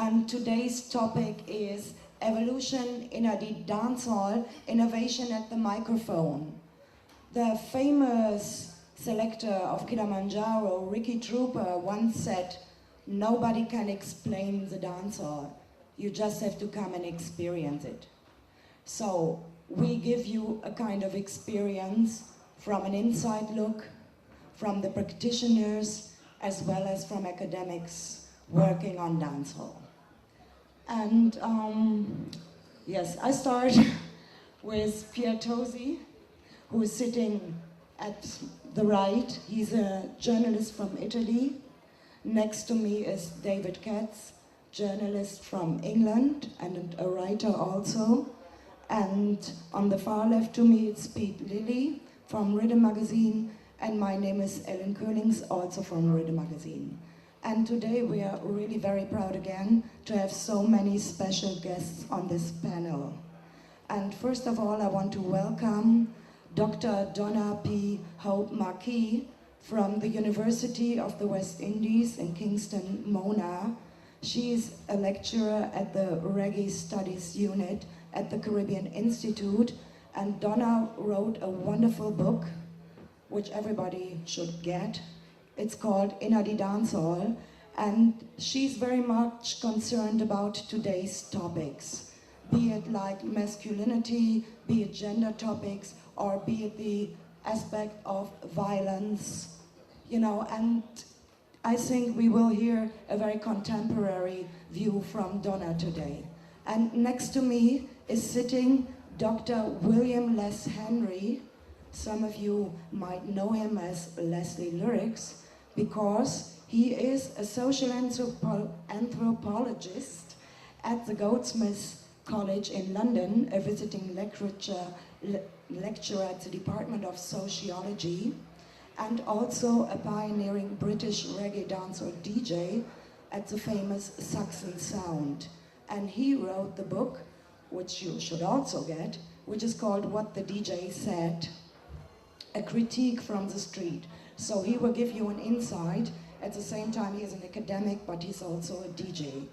and today's topic is Evolution in a Dancehall, Innovation at the Microphone. The famous selector of Kilimanjaro, Ricky Trooper, once said, "Nobody can explain the dancehall. You just have to come and experience it." So we give you a kind of experience from an inside look, from the practitioners, as well as from academics working on dancehall. And yes, I start with Pier Tosi, who is sitting at the right. He's a journalist from Italy. Next to me is David Katz, journalist from England and a writer also. And on the far left to me it's Pete Lilly from Riddim Magazine, and my name is Ellen Koehlings, also from Riddim Magazine. And today we are really very proud again to have so many special guests on this panel. And first of all, I want to welcome Dr. Donna Hope from the University of the West Indies in Kingston, Mona. She is a lecturer at the Reggae Studies Unit at the Caribbean Institute, and Donna wrote a wonderful book, which everybody should get. It's called Inna the Dancehall, and she's very much concerned about today's topics, be it like masculinity, be it gender topics, or be it the aspect of violence, you know, and I think we will hear a very contemporary view from Donna today. And next to me is sitting Dr. William Les Henry. Some of you might know him as Leslie Lyrics, because he is a social anthropologist at the Goldsmiths College in London, a visiting lecturer at the Department of Sociology, and also a pioneering British reggae dancer DJ at the famous Saxon Sound. And he wrote the book, which you should also get, which is called What the DJ Said, a critique from the street. So he will give you an insight. At the same time, he is an academic, but he's also a DJ.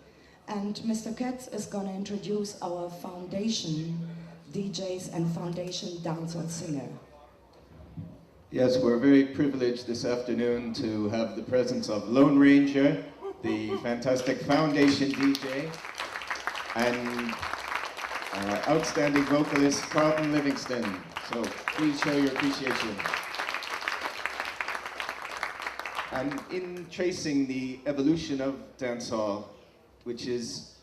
And Mr. Katz is going to introduce our foundation DJs and foundation dancehall singer. Yes, we're very privileged this afternoon to have the presence of Lone Ranger, the fantastic foundation DJ, and outstanding vocalist Carlton Livingston. So please show your appreciation. And in tracing the evolution of dancehall, which is,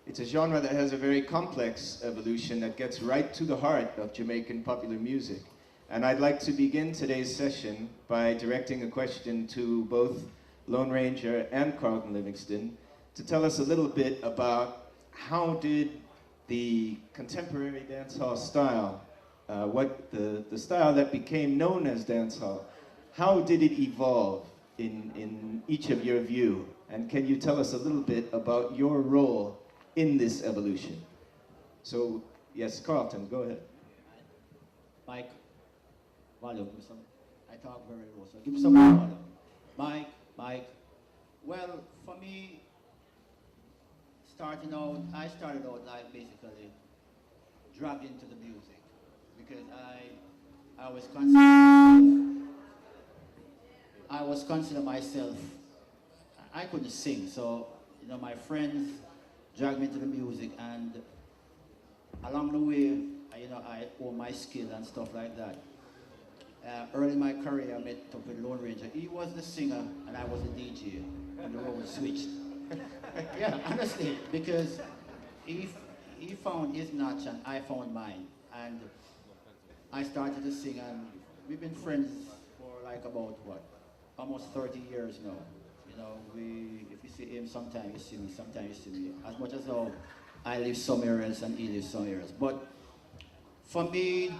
it's a genre that has a very complex evolution that gets right to the heart of Jamaican popular music. And I'd like to begin today's session by directing a question to both Lone Ranger and Carlton Livingston to tell us a little bit about how did the contemporary dancehall style, the style that became known as dancehall, how did it evolve in each of your view? And can you tell us a little bit about your role in this evolution? So, yes, Carlton, go ahead. Mike, volume, give me some. I talk very low, so give me some more volume. Mike. Well, for me, I started out like basically dragged into the music because I was consider myself, I couldn't sing, so you know my friends dragged me into the music, and along the way, I owe my skill and stuff like that. Early in my career, I met up with Lone Ranger. He was the singer and I was the DJ, and the role switched. Yeah, honestly, because he found his notch and I found mine, and I started to sing, and we've been friends for like about almost 30 years now. You know, if you see him, sometimes you see me, sometimes you see me. As much as though I live somewhere else and he lives somewhere else. But for me,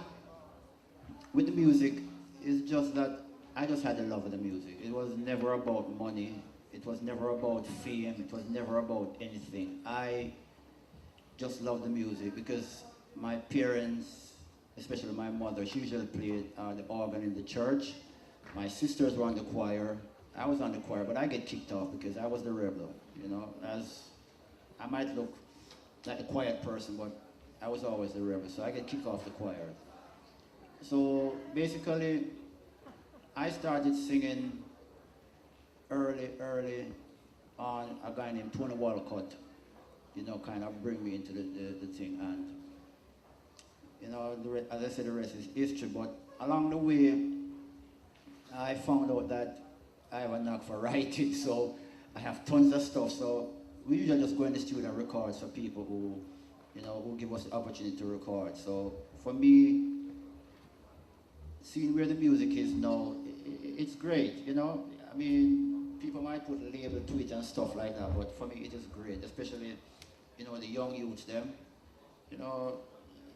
with the music, it's just that I just had the love of the music. It was never about money. It was never about fame. It was never about anything. I just loved the music because my parents, especially my mother, she usually played the organ in the church. My sisters were on the choir. I was on the choir, but I get kicked off because I was the rebel. You know, as I might look like a quiet person, but I was always the rebel, so I get kicked off the choir. So basically, I started singing early on. A guy named Tony Walcott, you know, kind of bring me into the thing. And, you know, as I said, the rest is history. But along the way, I found out that I have a knack for writing, so I have tons of stuff. So we usually just go in the studio and record for people who, you know, who give us the opportunity to record. So for me, seeing where the music is now, it's great, you know. I mean, people might put a label to it and stuff like that, but for me it is great, especially, you know, the young youths, them. You know,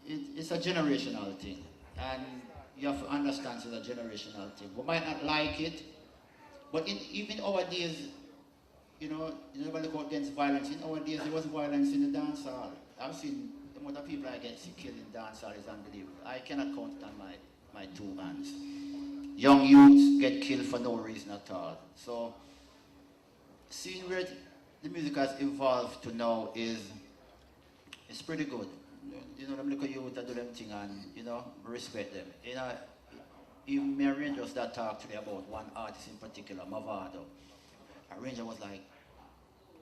it's a generational thing, and you have to understand it's a generational thing. We might not like it, but even our days, you know, you never look against violence. In our days, there was violence in the dance hall. I've seen the amount of people I get killed in dance hall is unbelievable. I cannot count it on my two hands. Young youths get killed for no reason at all. So, seeing where the music has evolved to now it's pretty good. You know, them little youth that do them thing and, you know, respect them. You know, even me and Rangers that talked today about one artist in particular, Mavado. A Ranger was like,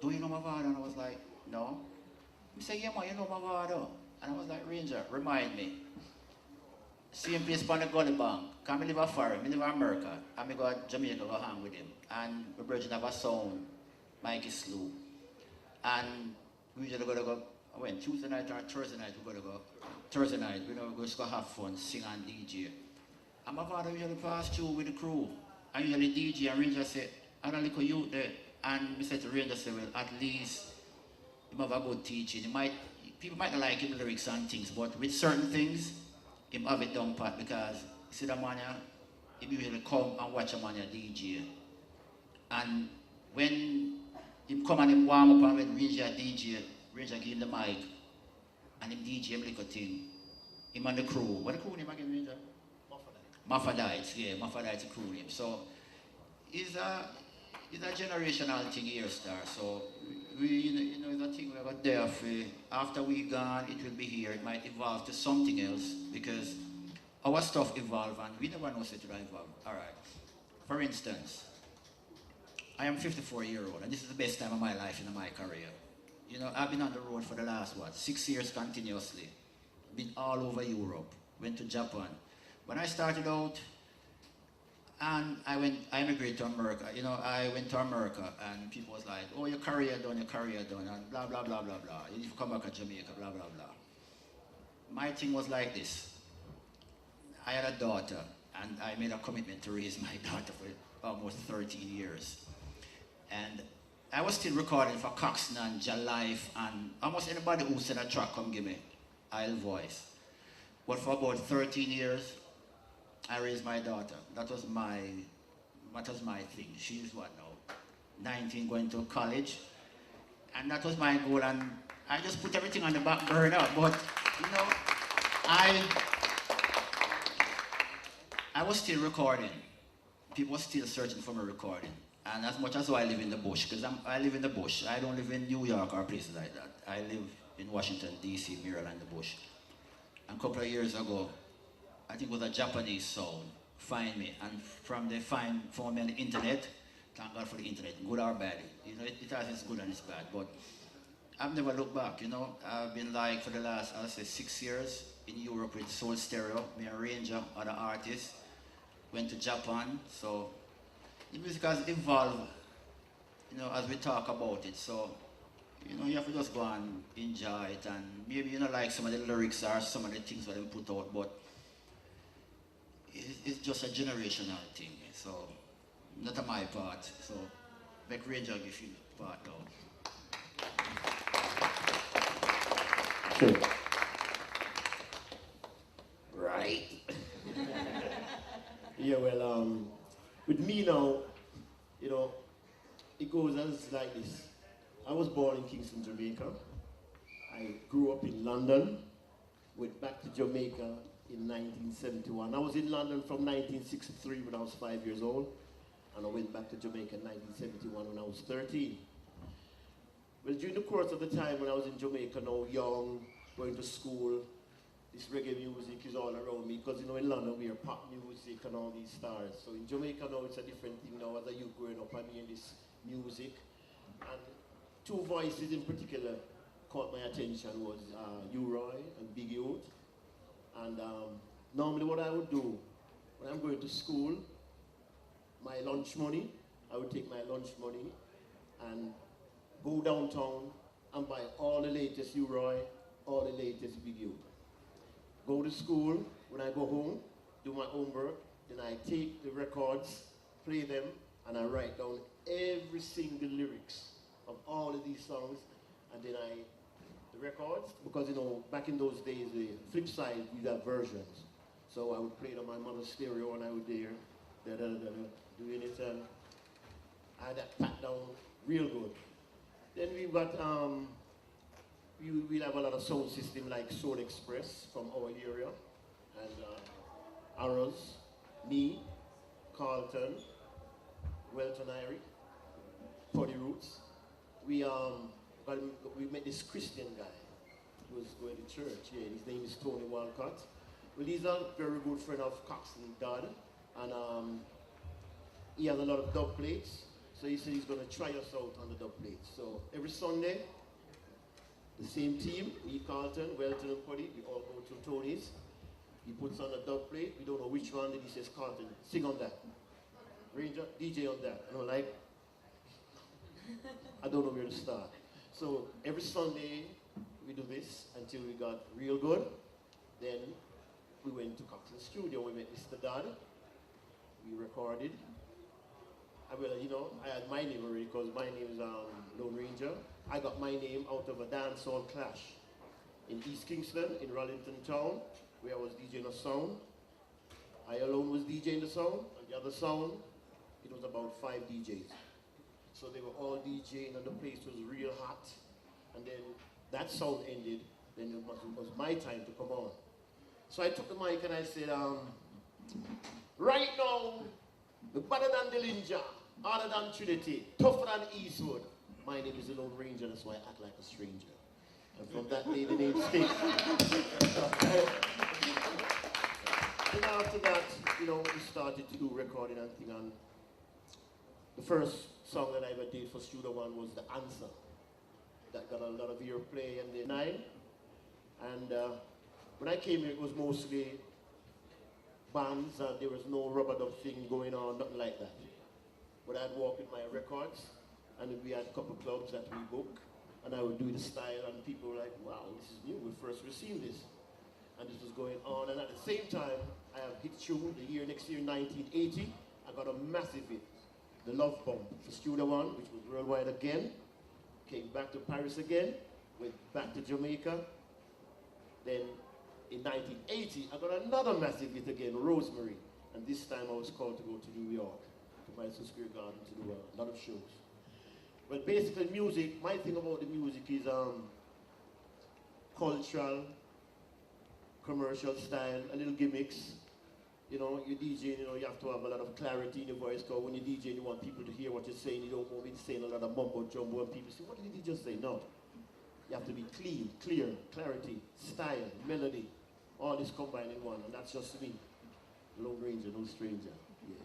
do you know Mavado? And I was like, no. He said, yeah man, you know Mavado. And I was like, Ranger, remind me. Same place on the Gully Bank. Because I live in foreign, I live in America. And I go to Jamaica, go hang with him. And my brother have a sound, Mikey Slew. And we usually go, when Tuesday night or Thursday night, we go, Thursday night, we just go have fun, sing and DJ. And my father usually pass through with the crew. And usually DJ and Ranger say, I don't like a youth there. And we said to Ranger, say, well, at least he have a good teaching. People might not like him lyrics and things, but with certain things, him have it down pat because see the man he usually come and watch a man DJ. And when him come and him warm up and when Ranger DJ, Ranger give him the mic and him DJ him like a thing. Him and the crew. What the crew name again, Ranger? Maphadites, yeah, Maphadites crew name. So it's a generational thing here, Star. So we, you know, it's a thing we got there for. After we gone, it will be here. It might evolve to something else because our stuff evolve and we never know it will evolve. All right. For instance, I am 54-year-old and this is the best time of my life in my career. You know, I've been on the road for the last 6 years continuously. Been all over Europe. Went to Japan. When I started out, and I immigrated to America. You know, I went to America and people was like, oh, your career done, and blah, blah, blah, blah, blah. You come back to Jamaica, blah, blah, blah. My thing was like this. I had a daughter and I made a commitment to raise my daughter for almost 13 years. And I was still recording for Coxsone and Jalife and almost anybody who said a track, come give me, I'll voice. But for about 13 years, I raised my daughter. That was my thing. She's what now? 19, going to college. And that was my goal, and I just put everything on the back burner. But, you know, I was still recording. People were still searching for my recording. And as much as I live in the bush, because I live in the bush. I don't live in New York or places like that. I live in Washington, D.C., Maryland, the bush. And a couple of years ago, I think it was a Japanese sound, find me. And from they found me on the internet, thank God for the internet, good or bad. You know, it has its good and its bad, but I've never looked back, you know. I've been like, for the last, I'll say 6 years in Europe with Soul Stereo, me and Ranger, other artists. Went to Japan, so the music has evolved, you know, as we talk about it. So, you know, you have to just go and enjoy it, and maybe you know, like some of the lyrics or some of the things that they put out, but it's just a generational thing. So, not on my part. So, make Ranger give you part now. Sure. Right. Yeah, well, with me now, you know, it goes as like this. I was born in Kingston, Jamaica. I grew up in London, went back to Jamaica in 1971. I was in London from 1963 when I was 5 years old, and I went back to Jamaica in 1971 when I was 13. Well, during the course of the time when I was in Jamaica, now young, going to school, this reggae music is all around me because, you know, in London we are pop music and all these stars. So in Jamaica now it's a different thing now. As a youth growing up, I'm hearing this music. And two voices in particular caught my attention was U-Roy and Big Youth. And normally what I would do when I'm going to school, my lunch money, I would take my lunch money and go downtown and buy all the latest U-Roy, all the latest Big Youth. Go to school, when I go home, do my homework, then I take the records, play them, and I write down every single lyrics of all of these songs, and then the records, because you know, back in those days, the flip side, you got versions. So I would play it on my mother's stereo and I would there, doing it, and I had that pat down real good. Then we've got, we'll have a lot of sound system like Soul Express from our area, and Arrows, me, Carlton, Welton Irie, Putty Roots. We met this Christian guy who was going to church. Yeah, his name is Tony Walcott. Well, he's a very good friend of Cox's dad, and he has a lot of dub plates. So he said he's going to try us out on the dub plates. So every Sunday, the same team, me, Carlton, Welton, and Putty, we all go to Tony's. He puts on a dub plate. We don't know which one. Then he says, Carlton, sing on that. Ranger, DJ on that. And I'm like, I don't know where to start. So every Sunday, we do this until we got real good. Then we went to Cox's studio. We met Mr. Dad. We recorded. Well, you know, I had my name already because my name is Lone Ranger. I got my name out of a dancehall clash in East Kingston, in Rollington Town, where I was DJing a sound. I alone was DJing the sound, and the other sound, it was about 5 DJs. So they were all DJing, and the place was real hot. And then that sound ended, then it was my time to come on. So I took the mic and I said, right now, the better than Dillinger, harder than Trinity, tougher than Eastwood. My name is the Lone Ranger, that's why I act like a stranger. And from that day, the name sticks. Then after that, you know, we started to do recording and thing. And the first song that I ever did for Studio One was The Answer. That got a lot of earplay in the 9. And when I came here, it was mostly bands, and there was no rubber dub thing going on, nothing like that. But I'd walk with my records, and we had a couple clubs that we book, and I would do the style, and people were like, wow, this is new, we first received this. And this was going on, and at the same time, I have hit tune, next year, 1980, I got a massive hit, The Love Bomb for Studio One, which was worldwide again, came back to Paris again, went back to Jamaica, then in 1980, I got another massive hit again, Rosemary, and this time I was called to go to New York, to Madison Square Garden, to do a lot of shows. But basically music, my thing about the music is cultural, commercial style, a little gimmicks. You know, you DJ, you know, you have to have a lot of clarity in your voice, because when you DJ, you want people to hear what you're saying. You don't want me saying a lot of mumbo jumbo, and people say, what did he just say? No. You have to be clean, clear, clarity, style, melody, all this combined in one, and that's just me. Lone Ranger, no stranger. Yeah.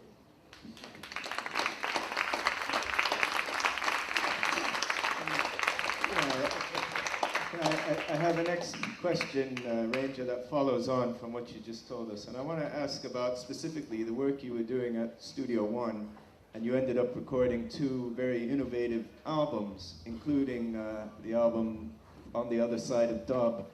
I have a next question, Ranger, that follows on from what you just told us. And I want to ask about specifically the work you were doing at Studio One, and you ended up recording 2 very innovative albums, including the album On the Other Side of Dub,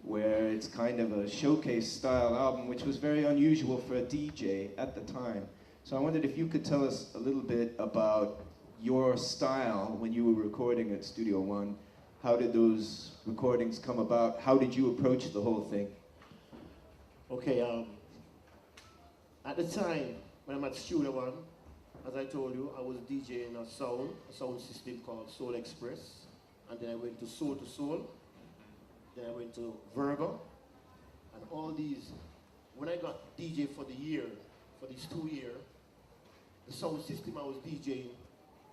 where it's kind of a showcase style album, which was very unusual for a DJ at the time. So I wondered if you could tell us a little bit about your style when you were recording at Studio One. How did those recordings come about? How did you approach the whole thing? Okay, at the time when I'm at Studio One, as I told you, I was DJing a sound system called Soul Express, and then I went to Soul, then I went to Virgo, and all these. When I got DJ for the year, for these 2 years, the sound system I was DJing,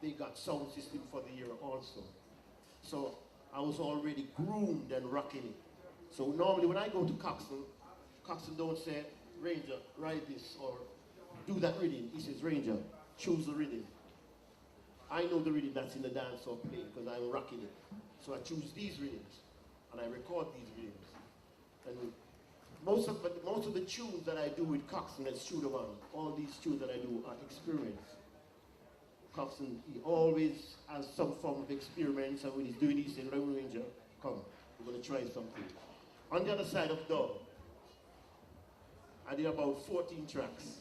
they got sound system for the year also. So I was already groomed and rocking it. So normally when I go to Coxton don't say, Ranger, write this or do that rhythm. He says, Ranger, choose the rhythm. I know the rhythm that's in the dance or play because I'm rocking it. So I choose these rhythms and I record these rhythms. And most of the tunes that I do with Coxton at Studio One, all these tunes that I do are experiments. Coxton, he always has some form of experiments, and when he's doing this, he says, Ranger, come, we're going to try something. On the other side of dub, I did about 14 tracks.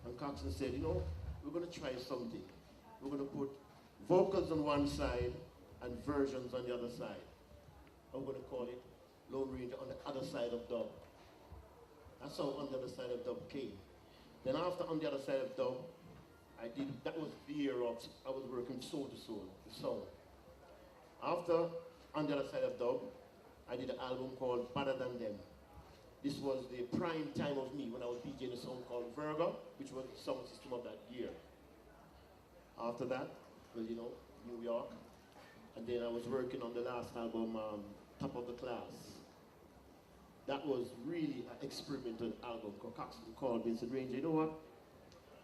And Coxton said, you know, we're going to try something. We're going to put vocals on one side and versions on the other side. I'm going to call it Lone Ranger on the other side of dub. That's how On the Other Side of Dub came. Then after On the Other Side of Dub, that was the year of, I was working Soul to Soul, the song. After On the Other Side of Dub, I did an album called Better Than Them. This was the prime time of me when I was DJing a song called Virgo, which was the sound system of that year. After that, well, you know, New York. And then I was working on the last album, Top of the Class. That was really an experimental album. Coxton called me and said, Ranger, you know what?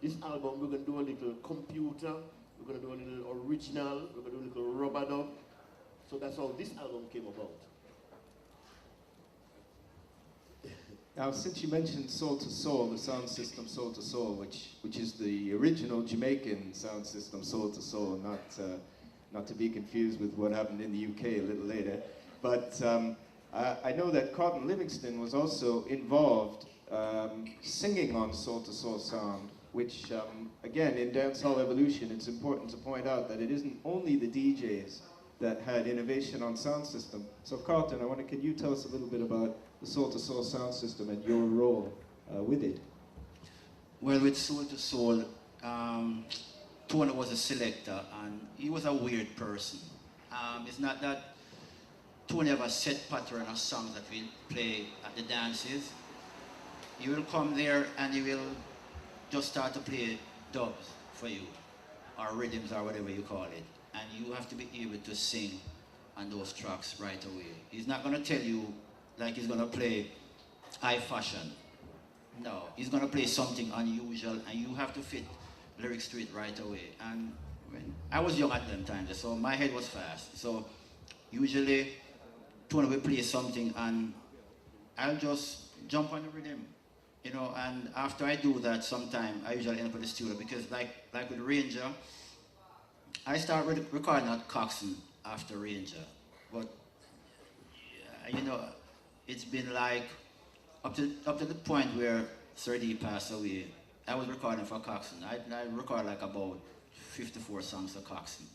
This album, we're going to do a little computer, we're going to do a little original, we're going to do a little rubber dub. So that's how this album came about. Now, since you mentioned Soul to Soul, the sound system Soul to Soul, which is the original Jamaican sound system Soul to Soul, not to be confused with what happened in the UK a little later. But I know that Carlton Livingston was also involved singing on Soul to Soul sound, which, again, in dancehall evolution, it's important to point out that it isn't only the DJs that had innovation on sound system. So Carlton, can you tell us a little bit about the Soul to Soul sound system and your role with it? Well, with Soul to Soul, Tony was a selector, and he was a weird person. It's not that Tony have a set pattern of songs that we play at the dances. He will come there and he will just start to play dubs for you, or rhythms, or whatever you call it. And you have to be able to sing on those tracks right away. He's not going to tell you like he's going to play high fashion. No, he's going to play something unusual, and you have to fit lyrics to it right away. And I was young at them times, so my head was fast. So usually Tony will play something and I'll just jump on the rhythm, you know. And after I do that, sometime I usually end up in the studio, because like with Ranger, I start recording at Coxton after Ranger. But you know, it's been like up to the point where Sir D passed away. I was recording for Coxton. I record like about 54 songs for Coxton,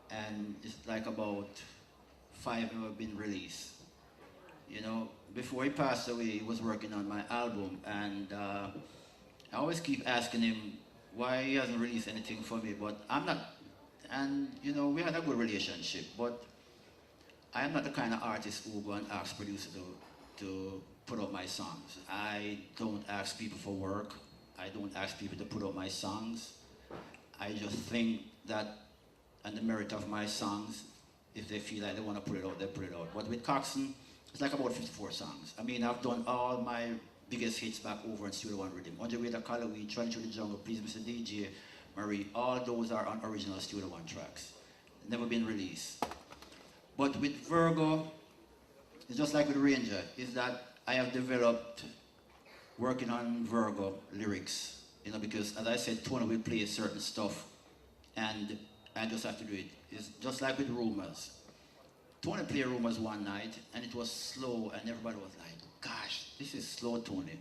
and it's like about 5 have been released. You know, before he passed away, he was working on my album, and I always keep asking him why he hasn't released anything for me, but I'm not. And you know, we had a good relationship, but I am not the kind of artist who go and ask producer to put out my songs. I don't ask people for work. I don't ask people to put out my songs. I just think that on the merit of my songs, if they feel like they want to put it out, they put it out. But with Coxton, it's like about 54 songs. I mean, I've done all my biggest hits back over in Studio One Riddim. On the Way to Callaway, Trying Through the Jungle, Please Mr. DJ, Marie, all those are on original Studio One tracks. Never been released. But with Virgo, it's just like with Ranger, is that I have developed working on Virgo lyrics, you know, because as I said, Tony will play certain stuff and I just have to do it. It's just like with Rumors. Tony played Rumors one night and it was slow and everybody was like, gosh, this is slow, Tony.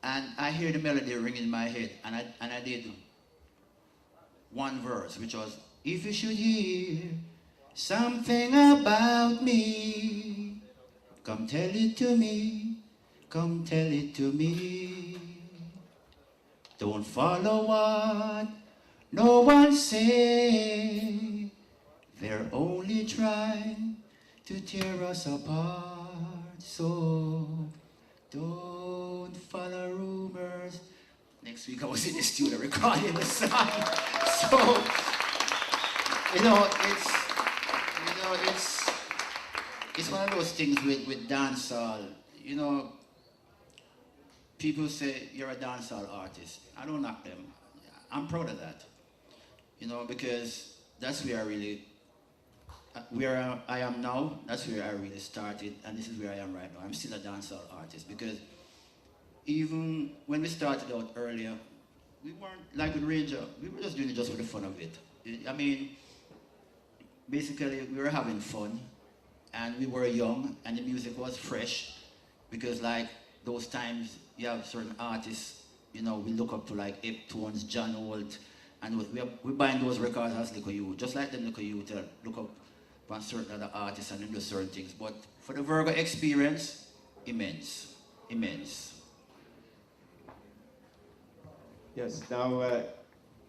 And I hear the melody ringing in my head, and I did one verse, which was, if you should hear something about me, come tell it to me, come tell it to me. Don't follow what no one say, they're only trying to tear us apart. So don't follow rumors. Next week I was in the studio recording the song. So, you know, it's one of those things with dancehall. You know, people say you're a dancehall artist. I don't knock them. I'm proud of that. You know, because that's where I really, where I am now, that's where I really started, and this is where I am right now. I'm still a dancehall artist because even when we started out earlier, we weren't like with Ranger. We were just doing it just for the fun of it. I mean, basically we were having fun, and we were young, and the music was fresh, because like those times you have certain artists, you know, we look up to like Eptones, John Holt, and we buying those records as little youth, just like them little youth look up on certain other artists and do certain things. But for the Virgo experience, immense, immense. Yes, now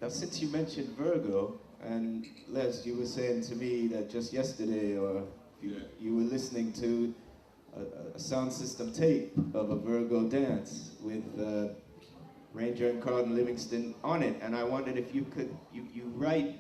since you mentioned Virgo, and Les, you were saying to me that just yesterday, or you were listening to a sound system tape of a Virgo dance with Ranger and Carlton Livingston on it, and I wondered if you could, you write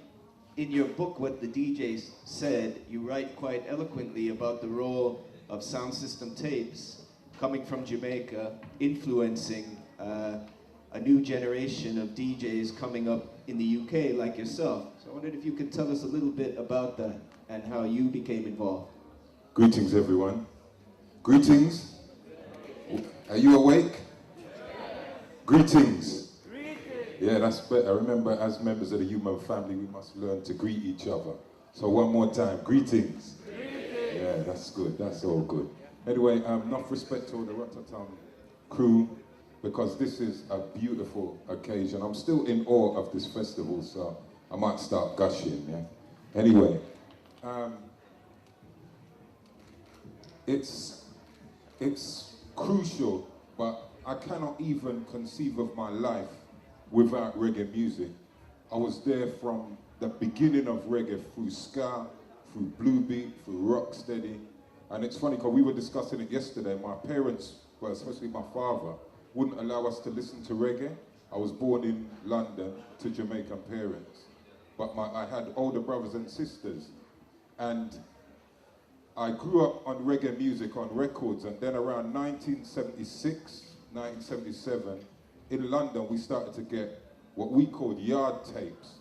in your book what the DJs said, you write quite eloquently about the role of sound system tapes coming from Jamaica, influencing a new generation of DJs coming up in the UK like yourself. So I wondered if you could tell us a little bit about that and how you became involved. Greetings, everyone. Greetings. Are you awake? Greetings. Yeah, that's better. Remember, as members of the human family, we must learn to greet each other. So one more time, greetings. Yeah, that's good. That's all good. Anyway, enough respect to all the Rototom crew, because this is a beautiful occasion. I'm still in awe of this festival, so I might start gushing, yeah? Anyway, it's crucial, but I cannot even conceive of my life without reggae music. I was there from the beginning of reggae, through ska, through blue beat, through rocksteady. And it's funny, because we were discussing it yesterday. My parents, well, especially my father, wouldn't allow us to listen to reggae. I was born in London to Jamaican parents, but I had older brothers and sisters, and I grew up on reggae music on records, and then around 1976, 1977, in London we started to get what we called yard tapes,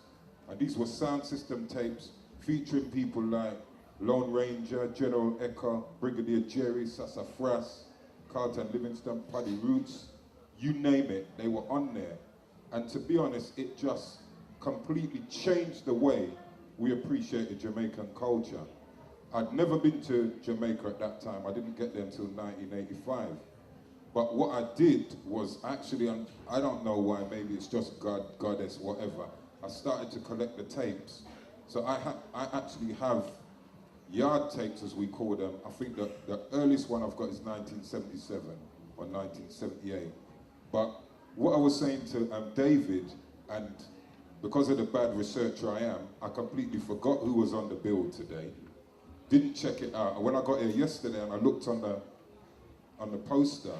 and these were sound system tapes featuring people like Lone Ranger, General Echo, Brigadier Jerry, Sassafras, Carlton Livingston, Paddy Roots, you name it, they were on there. And to be honest, it just completely changed the way we appreciated Jamaican culture. I'd never been to Jamaica at that time. I didn't get there until 1985. But what I did was actually, I don't know why, maybe it's just God, goddess, whatever. I started to collect the tapes. So I actually have yard tapes, as we call them. I think that the earliest one I've got is 1977 or 1978. But what I was saying to David, and because of the bad researcher I am, I completely forgot who was on the bill today. Didn't check it out. And when I got here yesterday and I looked on the poster,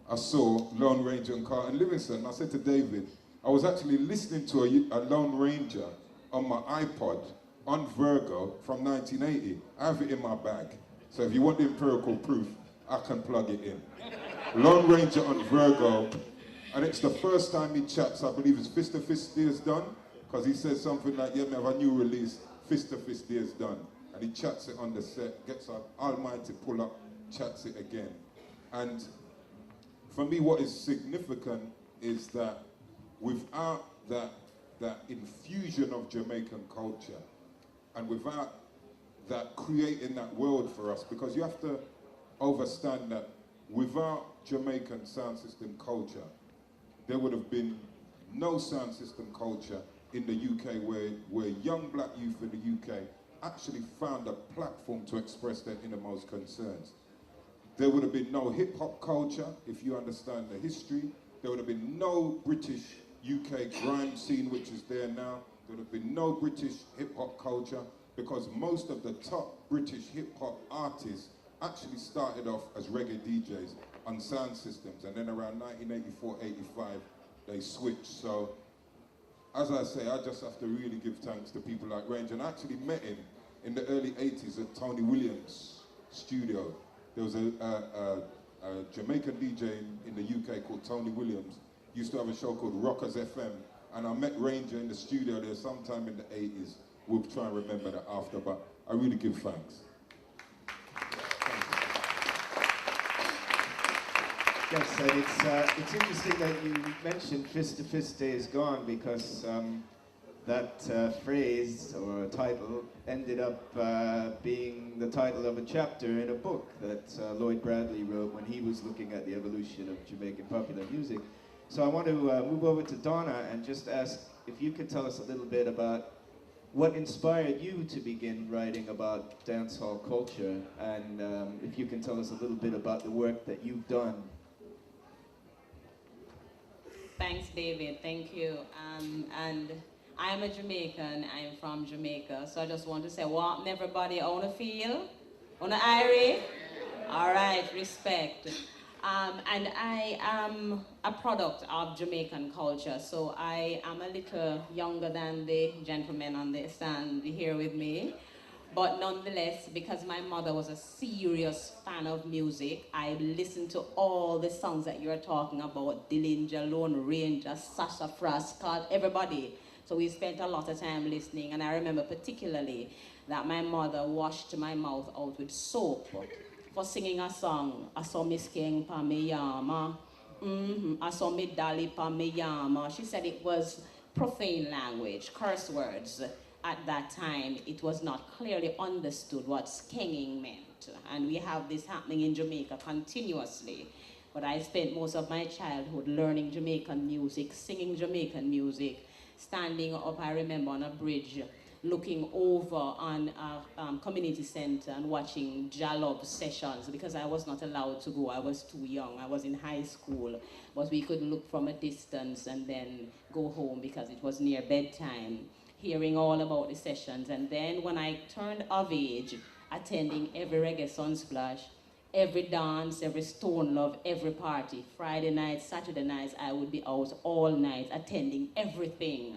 I saw Lone Ranger and Carlton Livingston. And I said to David, I was actually listening to a Lone Ranger on my iPod on Virgo from 1980. I have it in my bag. So if you want the empirical proof, I can plug it in. Lone Ranger on Virgo, and it's the first time he chats, I believe it's Fist to Fist Days Done, because he says something like, yeah, we have a new release, Fist to Fist Days Done. And he chats it on the set, gets an almighty pull up, chats it again. And for me, what is significant is that without that infusion of Jamaican culture, and without that creating that world for us, because you have to understand that without Jamaican sound system culture, there would have been no sound system culture in the UK where young black youth in the UK actually found a platform to express their innermost concerns. There would have been no hip-hop culture, if you understand the history. There would have been no British UK grime scene, which is there now. There would have been no British hip-hop culture, because most of the top British hip-hop artists actually started off as reggae DJs on sound systems, and then around 1984, 85, they switched. So, as I say, I just have to really give thanks to people like Ranger, and I actually met him in the early 80s at Tony Williams' studio. There was a Jamaican DJ in the UK called Tony Williams. Used to have a show called Rockers FM, and I met Ranger in the studio there sometime in the 80s. We'll try and remember that after, but I really give thanks. Yes, and it's interesting that you mentioned Fist to Fist Days Gone, because that phrase or title ended up being the title of a chapter in a book that Lloyd Bradley wrote when he was looking at the evolution of Jamaican popular music. So I want to move over to Donna and just ask if you could tell us a little bit about what inspired you to begin writing about dancehall culture, and if you can tell us a little bit about the work that you've done. Thanks, David. Thank you. And I'm a Jamaican. I'm from Jamaica. So I just want to say, welcome everybody. I want to feel. On the Irie? All right, respect. And I am a product of Jamaican culture. So I am a little younger than the gentleman on the stand here with me. But nonetheless, because my mother was a serious fan of music, I listened to all the songs that you're talking about, Dillinger, Lone Ranger, Sasha Frost, Scott, everybody. So we spent a lot of time listening, and I remember particularly that my mother washed my mouth out with soap for singing a song. I saw Miss King pa me yama, I saw me Dolly pa me yama. She said it was profane language, curse words. At that time, it was not clearly understood what skenging meant. And we have this happening in Jamaica continuously. But I spent most of my childhood learning Jamaican music, singing Jamaican music, standing up, I remember, on a bridge, looking over on a community center and watching Jalop sessions, because I was not allowed to go. I was too young. I was in high school. But we could look from a distance and then go home because it was near bedtime, hearing all about the sessions. And then when I turned of age, attending every reggae sunsplash, every dance, every stone love, every party, Friday nights, Saturday nights, I would be out all night attending everything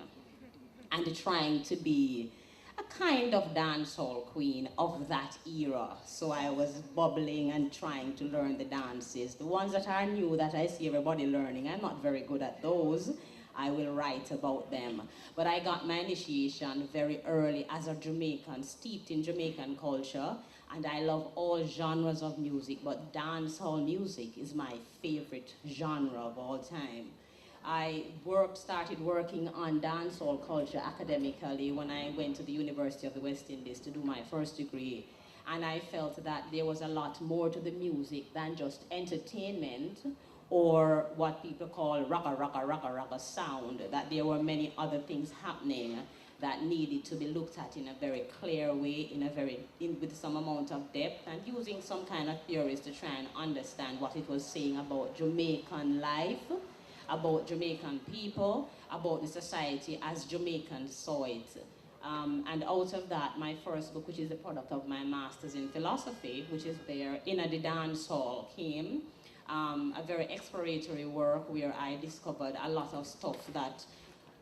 and trying to be a kind of dancehall queen of that era. So I was bubbling and trying to learn the dances. The ones that are new that I see everybody learning, I'm not very good at those. I will write about them. But I got my initiation very early as a Jamaican, steeped in Jamaican culture, and I love all genres of music, but dancehall music is my favorite genre of all time. I started working on dancehall culture academically when I went to the University of the West Indies to do my first degree, and I felt that there was a lot more to the music than just entertainment, or what people call rocka sound, that there were many other things happening that needed to be looked at in a very clear way, with some amount of depth, and using some kind of theories to try and understand what it was saying about Jamaican life, about Jamaican people, about the society as Jamaicans saw it. And out of that, my first book, which is the product of my master's in philosophy, which is there in the dance hall, came. A very exploratory work where I discovered a lot of stuff that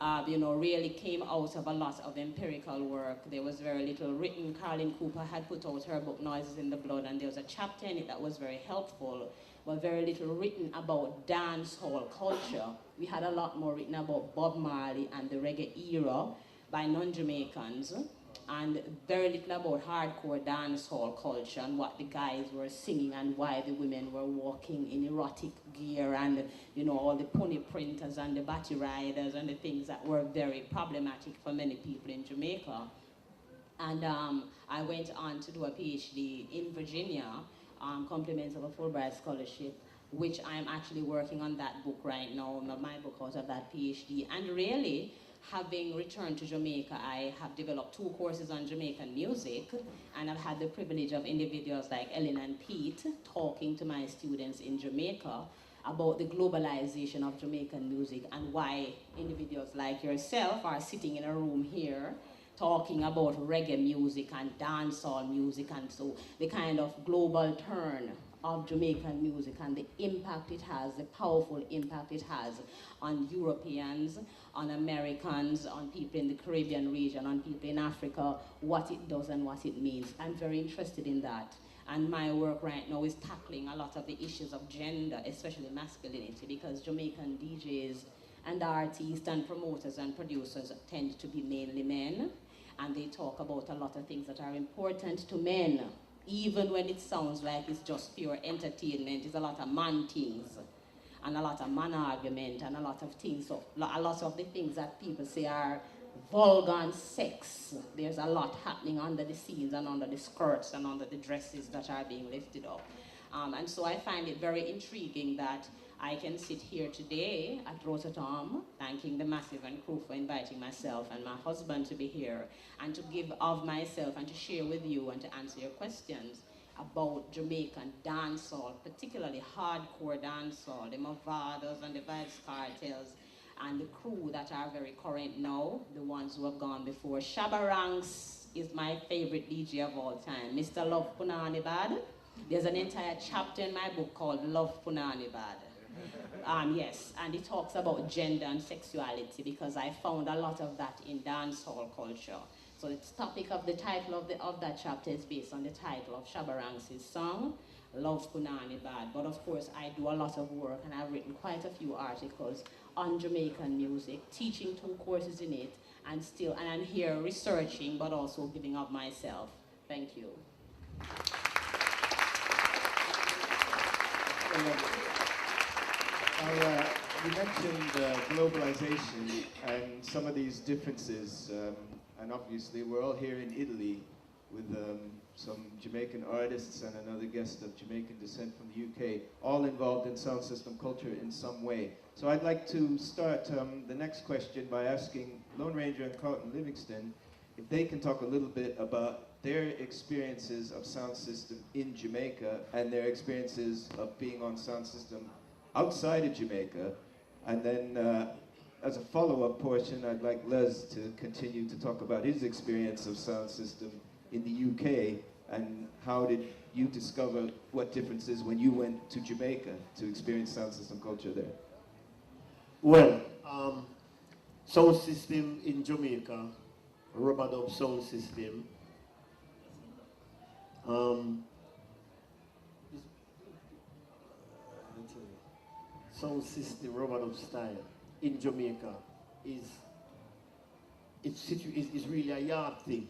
really came out of a lot of empirical work. There was very little written. Carlin Cooper had put out her book Noises in the Blood, and there was a chapter in it that was very helpful, but very little written about dancehall culture. We had a lot more written about Bob Marley and the reggae era by non-Jamaicans, and very little about hardcore dancehall culture and what the guys were singing and why the women were walking in erotic gear, and all the pony printers and the batty riders and the things that were very problematic for many people in Jamaica. And I went on to do a PhD in Virginia, compliments of a Fulbright scholarship, which I'm actually working on that book right now, my book out of that PhD. And really, having returned to Jamaica, I have developed 2 courses on Jamaican music, and I've had the privilege of individuals like Ellen and Pete talking to my students in Jamaica about the globalization of Jamaican music and why individuals like yourself are sitting in a room here talking about reggae music and dancehall music, and so the kind of global turn of Jamaican music and the impact it has, the powerful impact it has on Europeans, on Americans, on people in the Caribbean region, on people in Africa, what it does and what it means. I'm very interested in that. And my work right now is tackling a lot of the issues of gender, especially masculinity, because Jamaican DJs and artists and promoters and producers tend to be mainly men, and they talk about a lot of things that are important to men, even when it sounds like it's just pure entertainment. It's a lot of man things, and a lot of man argument, and a lot of things. So a lot of the things that people say are vulgar and sex, there's a lot happening under the scenes and under the skirts and under the dresses that are being lifted up. And so I find it very intriguing that I can sit here today at Rototom, thanking the Massive and crew for inviting myself and my husband to be here, and to give of myself and to share with you and to answer your questions about Jamaican dancehall, particularly hardcore dancehall, the Movados and the Vibes Cartels, and the crew that are very current now, the ones who have gone before. Shabba Ranks is my favorite DJ of all time, Mr. Love Punani Bad. There's an entire chapter in my book called Love Punani Bad. Yes, and it talks about gender and sexuality, because I found a lot of that in dancehall culture. So the topic of the title of that chapter is based on the title of Shabba Ranks' song, Love Punani Bad. But of course, I do a lot of work, and I've written quite a few articles on Jamaican music, teaching 2 courses in it, and I'm here researching, but also giving of myself. Thank you. You mentioned globalization and some of these differences, and obviously we're all here in Italy with some Jamaican artists and another guest of Jamaican descent from the UK, all involved in sound system culture in some way. So I'd like to start the next question by asking Lone Ranger and Carlton Livingston if they can talk a little bit about their experiences of sound system in Jamaica and their experiences of being on sound system outside of Jamaica. And then as a follow-up portion, I'd like Les to continue to talk about his experience of sound system in the UK, and how did you discover what differences when you went to Jamaica to experience sound system culture there? Well, sound system in Jamaica, rubber dub sound system. Sound system, rubber dub style in Jamaica is really a yard thing.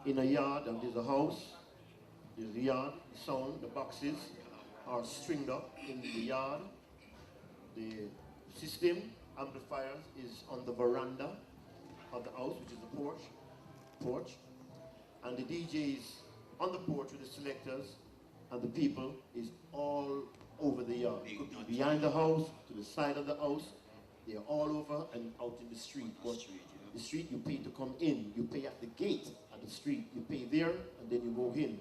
In a yard, and there's a house, there's a yard, the sound, the boxes are stringed up in the yard. The system amplifiers is on the veranda of the house, which is the porch. And the DJs on the porch with the selectors and the people is all over the yard. It could be behind the house, to the side of the house. They're all over and out in the street. The street you pay to come in. You pay at the gate at the street. You pay there and then you go in.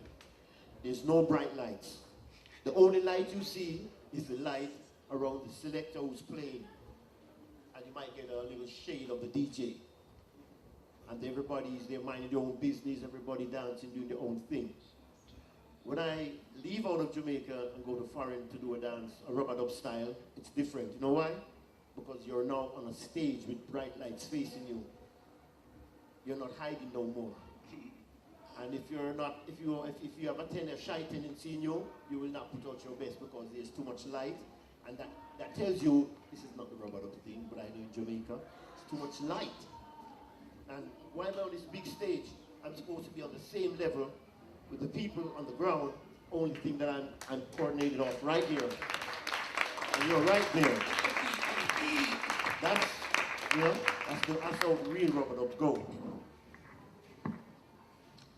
There's no bright lights. The only light you see is the light around the selector who's playing. And you might get a little shade of the DJ. And everybody's there minding their own business, everybody dancing, doing their own thing. When I leave out of Jamaica and go to foreign to do a dance, a rubber dub style, it's different. You know why? Because you're now on a stage with bright lights facing you. You're not hiding no more. And if you have a shy tendency in you, you will not put out your best because there's too much light. And that tells you, this is not the rubber dub thing, but I know in Jamaica, it's too much light. And while I'm on this big stage, I'm supposed to be on the same level with the people on the ground. Only thing that I'm coordinated off right here. And you're right there. That's how real rubber dubs go.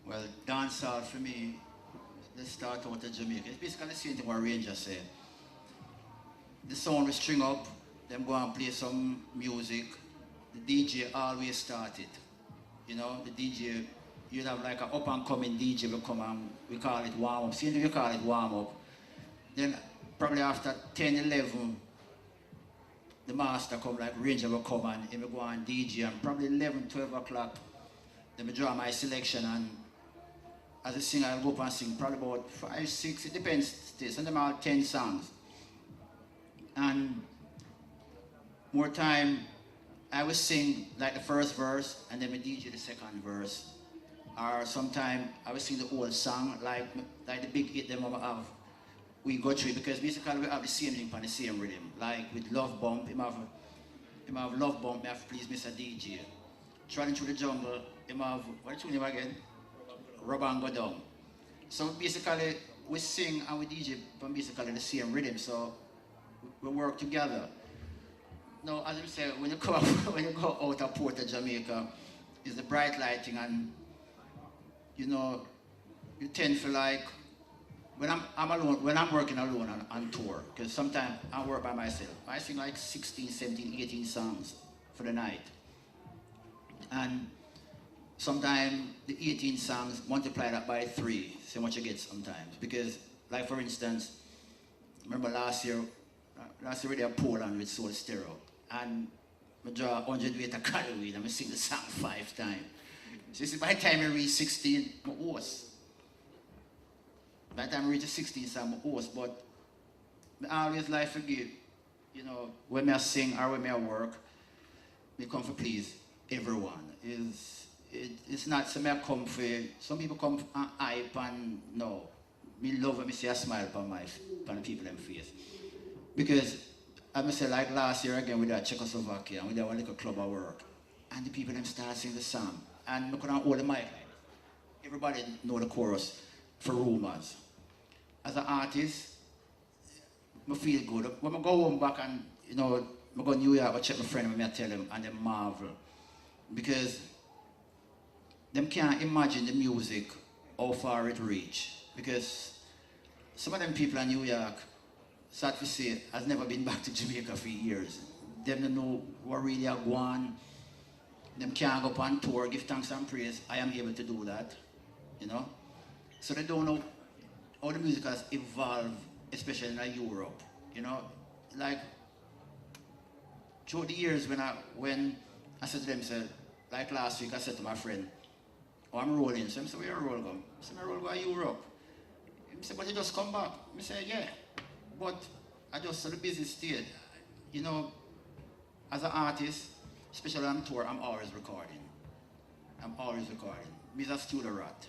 Well, dancehall for me, let's start out in Jamaica. It's basically the same thing what Ranger said. The sound will string up, them go and play some music. The DJ always started. You know, the DJ, you'd have like an up and coming DJ will come and we call it warm up. See, you call it warm up. Then probably after 10, 11, the master come, like Ranger will come and he will go and DJ, and probably 11, 12 o'clock, then I draw my selection, and as a singer I'll go up and sing probably about 5, 6, it depends, some of them are 10 songs. And more time, I will sing like the first verse and then we DJ the second verse. or sometimes I will sing the whole song, like the big hit them have. We go through it because basically we have the same thing on the same rhythm. Like with Love Bump, him have Love Bump, me have to please Mr. DJ. Traveling through the jungle, him have, what tune him again? Rub and Go Down. So basically we sing and we DJ from basically the same rhythm, so we work together. Now, as you say, when you go out of Port of Jamaica, it's the bright lighting, and you know, you tend to like, when I'm alone, when I'm working alone on tour, because sometimes I work by myself, I sing like 16, 17, 18 songs for the night. And sometimes the 18 songs, multiply that by 3, see how much you get sometimes. Because, like for instance, remember last year we did Poland with Soul Stereo. And I draw 100 weight of calories and I sing the song 5 times. So you see, by the time I reach 16, I'm a host. By the time I reach 16, so I'm a host. But I always like to give, you know, when I sing or when I work, I come for please everyone. It's not some I come for, some people come and hype and no. Me love when I see a smile on the people in face. Because I say like last year again with that Czechoslovakia and we did one little club at work. And the people them start singing the song. And I couldn't hold the mic like this. Everybody know the chorus for rumors. As an artist, I feel good. When I go home back and, you know, I go to New York, I check my friend and I tell them and they marvel. Because them can't imagine the music, how far it reach. Because some of them people in New York, sad to say, has never been back to Jamaica for years. Them don't know what really are going on. Them can't go up on tour, give thanks and praise. I am able to do that, you know? So they don't know how the music has evolved, especially in Europe, you know? Like, through the years when I said to them, say, like last week I said to my friend, oh, I'm rolling. So I said, where you roll go? I said, I roll go to Europe. He said, but you just come back. I said, yeah. But I just saw the busy state. You know, as an artist, especially on tour, I'm always recording. I'm always recording. I'm a studio rat.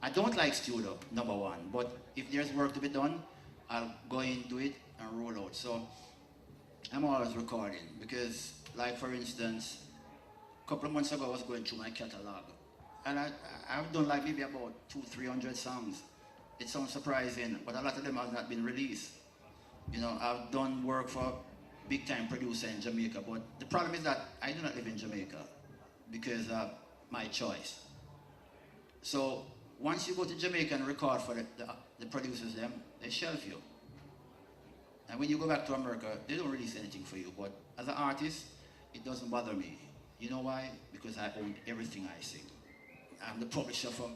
I don't like studio, number one, but if there's work to be done, I'll go in, do it, and roll out. So I'm always recording because, like for instance, a couple of months ago I was going through my catalog. And I've done like maybe about 200-300 songs. It sounds surprising, but a lot of them have not been released. You know, I've done work for big time producer in Jamaica, but the problem is that I do not live in Jamaica because of my choice. So once you go to Jamaica and record for the producers, they shelf you. And when you go back to America, they don't release anything for you, but as an artist, it doesn't bother me. You know why? Because I own everything I sing. I'm the publisher for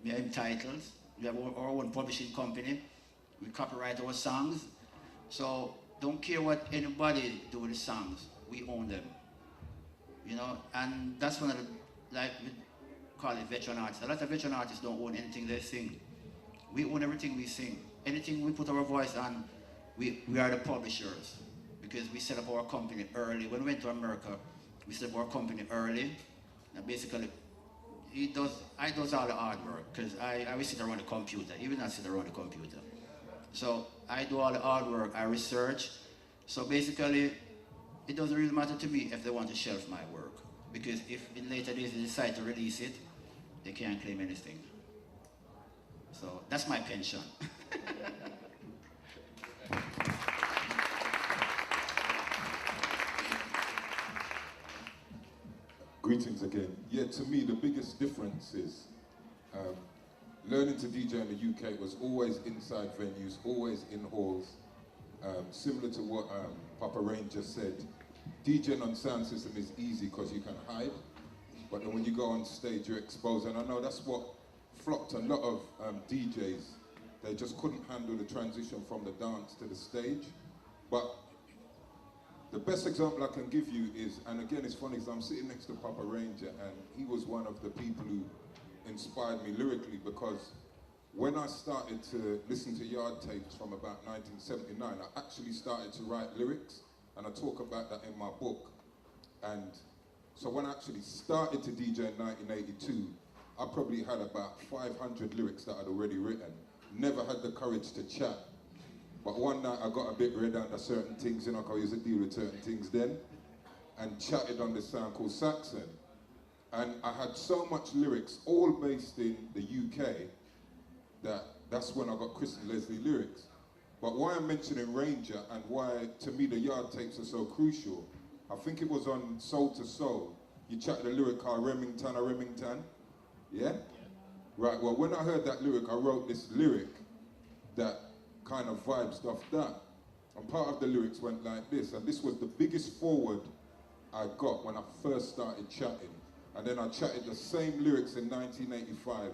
my own titles. We have our own publishing company. We copyright our songs. So don't care what anybody do with the songs. We own them. You know, and that's one of the, like we call it veteran artists. A lot of veteran artists don't own anything they sing. We own everything we sing. Anything we put our voice on, we are the publishers. Because we set up our company early. When we went to America, we set up our company early. And basically, I does all the hard work because I will sit around the computer. He will not sit around the computer. So I do all the hard work, I research. So basically, it doesn't really matter to me if they want to shelf my work. Because if in later days they decide to release it, they can't claim anything. So that's my pension. Greetings again. Yeah, to me, the biggest difference is learning to DJ in the UK was always inside venues, always in halls. Similar to what Papa Rain just said, DJing on sound system is easy because you can hide, but then when you go on stage, you're exposed. And I know that's what flopped a lot of DJs. They just couldn't handle the transition from the dance to the stage. But the best example I can give you is, and again it's funny because I'm sitting next to Papa Ranger and he was one of the people who inspired me lyrically, because when I started to listen to yard tapes from about 1979, I actually started to write lyrics, and I talk about that in my book. And so when I actually started to DJ in 1982, I probably had about 500 lyrics that I'd already written. Never had the courage to chat. But one night I got a bit red under certain things, you know, 'cause I used to deal with certain things then, and chatted on this sound called Saxon. And I had so much lyrics, all based in the UK, that's when I got Chris and Leslie lyrics. But why I'm mentioning Ranger and why, to me, the yard tapes are so crucial, I think it was on Soul to Soul. You chatted a lyric called Remington or Remington, yeah? Right, well, when I heard that lyric, I wrote this lyric that kind of vibes off that. And part of the lyrics went like this, and this was the biggest forward I got when I first started chatting. And then I chatted the same lyrics in 1985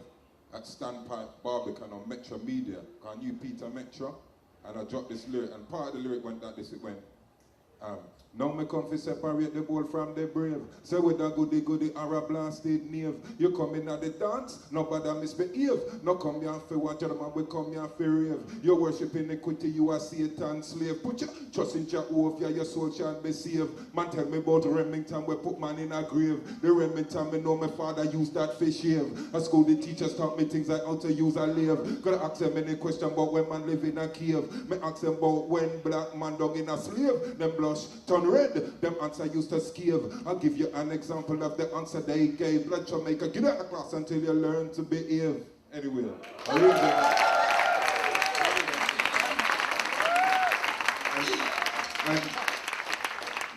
at Standpipe Barbican on Metro Media. I knew Peter Metro, and I dropped this lyric, and part of the lyric went like this, it went, now me come to separate the bold from the brave. Say with a goody goody or a blasted knave. You come in at the dance, nobody misbehave. No come here for one gentleman, we come here for rave. You worship iniquity, you are Satan's slave. Put your trust in Jehovah, your soul shall be saved. Man tell me about Remington, we put man in a grave. The Remington, me know my father used that for shave. At school the teachers taught me things like how to use a lathe. Gotta ask them any question about when man live in a cave. Me ask them about when black man dug in a slave. Them blush, turn red, them answer used to skeeve. I'll give you an example of the answer they gave. Blood Jamaica, get out of class until you learn to behave. Anyway, and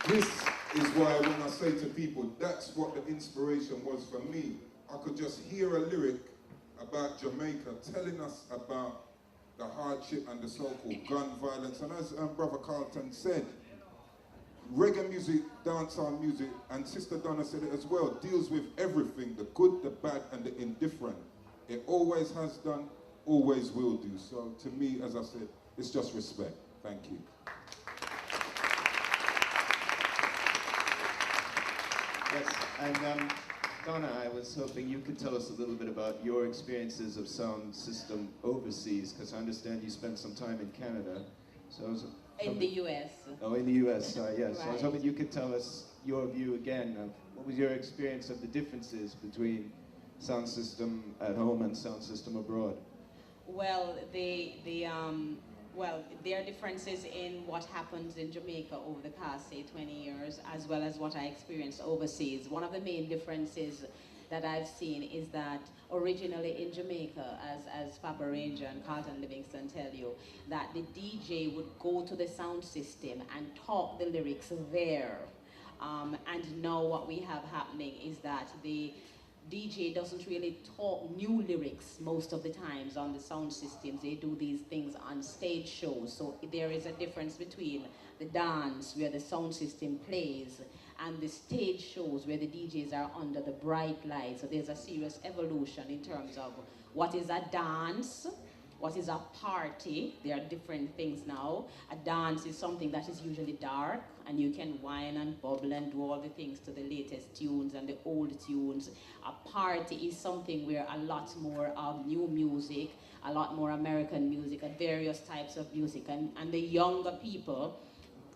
this is why when I say to people, that's what the inspiration was for me. I could just hear a lyric about Jamaica telling us about the hardship and the so-called gun violence. And as Brother Carlton said, reggae music, dancehall music, and Sister Donna said it as well, deals with everything, the good, the bad, and the indifferent. It always has done, always will do. So to me, as I said, it's just respect. Thank you. Yes, and Donna, I was hoping you could tell us a little bit about your experiences of sound system overseas, because I understand you spent some time in Canada. So I was In the US. Oh, in the US, yes. Right. So I was hoping you could tell us your view again of what was your experience of the differences between sound system at home and sound system abroad. Well, there are differences in what happens in Jamaica over the past, say, 20 years, as well as what I experienced overseas. One of the main differences that I've seen is that originally in Jamaica, as Papa Ranger and Carlton Livingston tell you, that the DJ would go to the sound system and talk the lyrics there. And now what we have happening is that the DJ doesn't really talk new lyrics most of the times on the sound systems. They do these things on stage shows. So there is a difference between the dance where the sound system plays and the stage shows where the DJs are under the bright lights. So there's a serious evolution in terms of what is a dance, what is a party. There are different things now. A dance is something that is usually dark, and you can whine and bubble and do all the things to the latest tunes and the old tunes. A party is something where a lot more of new music, a lot more American music, and various types of music, and the younger people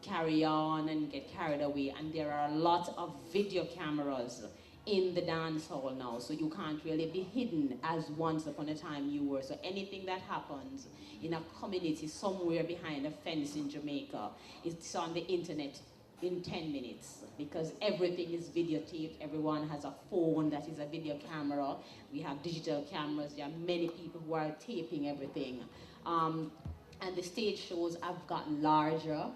carry on and get carried away, and there are a lot of video cameras in the dance hall now, so you can't really be hidden as once upon a time you were. So anything that happens in a community somewhere behind a fence in Jamaica, it's on the internet in 10 minutes, because everything is videotaped. Everyone has a phone that is a video camera. We have digital cameras. There are many people who are taping everything. And the stage shows have gotten larger,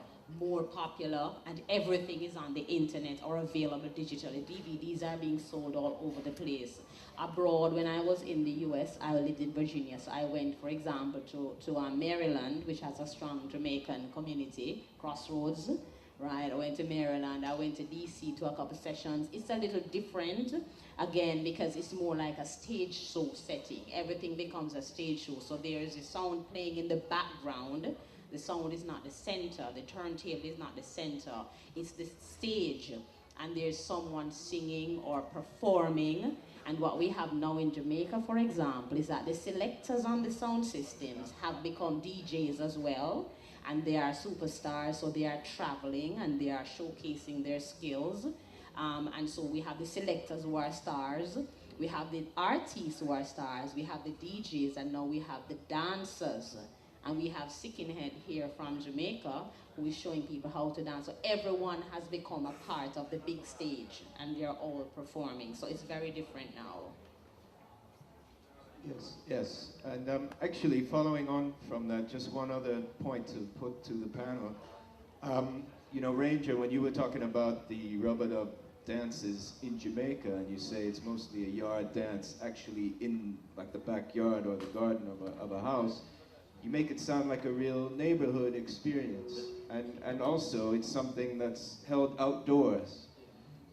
more popular, and everything is on the internet or available digitally. DVDs are being sold all over the place. Abroad, when I was in the US, I lived in Virginia, so I went, for example, to Maryland, which has a strong Jamaican community, Crossroads, right? I went to Maryland, I went to DC to a couple sessions. It's a little different, again, because it's more like a stage show setting. Everything becomes a stage show, so there's a sound playing in the background. The sound is not the center, the turntable is not the center, it's the stage, and there's someone singing or performing. And what we have now in Jamaica, for example, is that the selectors on the sound systems have become DJs as well, and they are superstars, so they are traveling and they are showcasing their skills. And so we have the selectors who are stars, We have the artists who are stars, we have the DJs, and now we have the dancers. And we have Sickenhead here from Jamaica, who is showing people how to dance. So everyone has become a part of the big stage, and they're all performing. So it's very different now. Yes, yes. And actually, following on from that, just one other point to put to the panel. You know, Ranger, when you were talking about the rub-a-dub dances in Jamaica, and you say it's mostly a yard dance, actually in like the backyard or the garden of a house, you make it sound like a real neighborhood experience. And also, it's something that's held outdoors.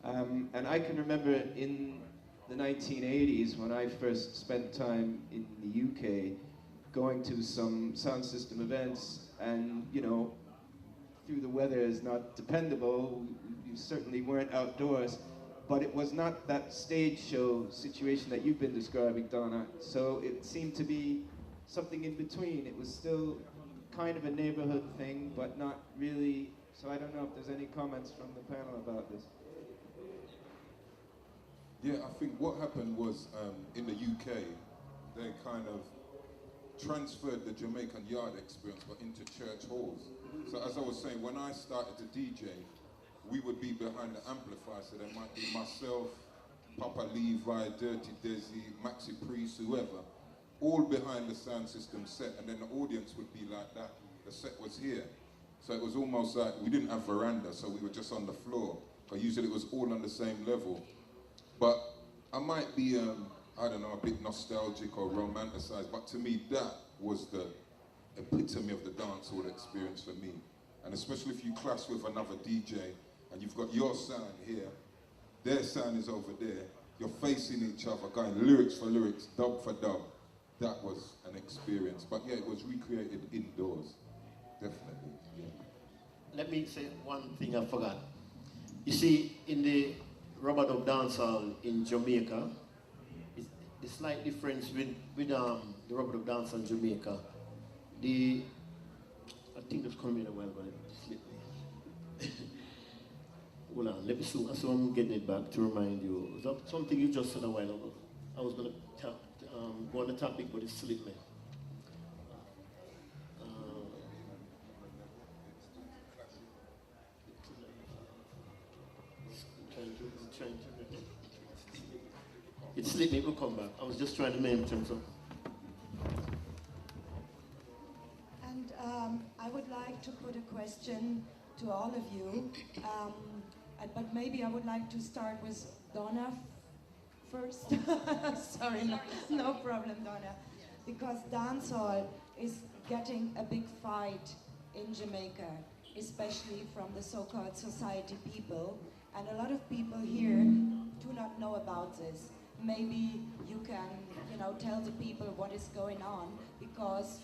And I can remember in the 1980s, when I first spent time in the UK, going to some sound system events, and you know, through the weather is not dependable, you certainly weren't outdoors, but it was not that stage show situation that you've been describing, Donna. So it seemed to be something in between. It was still kind of a neighborhood thing, but not really. So I don't know if there's any comments from the panel about this. Yeah, I think what happened was in the UK, they kind of transferred the Jamaican yard experience but into church halls. So as I was saying, when I started to DJ, we would be behind the amplifier, so there might be myself, Papa Levi, Dirty Desi, Maxi Priest, whoever, all behind the sound system set, and then the audience would be like that. The set was here. So it was almost like we didn't have veranda, so we were just on the floor. But usually it was all on the same level. But I might be, I don't know, a bit nostalgic or romanticized, but to me that was the epitome of the dancehall experience for me. And especially if you clash with another DJ and you've got your sound here, their sound is over there, you're facing each other, going lyrics for lyrics, dub for dub. That was an experience. But yeah, it was recreated indoors, definitely. Yeah. Let me say one thing I forgot. You see, in the rub-a-dub dancehall in Jamaica, the slight difference with the rub-a-dub dance in Jamaica, I think it's coming a while, but it slipped me. Hold on, let me see, so I'm getting it back to remind you. Something you just said a while ago. I was going to go on the topic, but it slipped me. It slipped me, it will come back. I was just trying to name terms of. And I would like to put a question to all of you, but maybe I would like to start with Donna first. Sorry, no problem, Donna. Because dancehall is getting a big fight in Jamaica, especially from the so-called society people. And a lot of people here do not know about this. Maybe you can, tell the people what is going on, because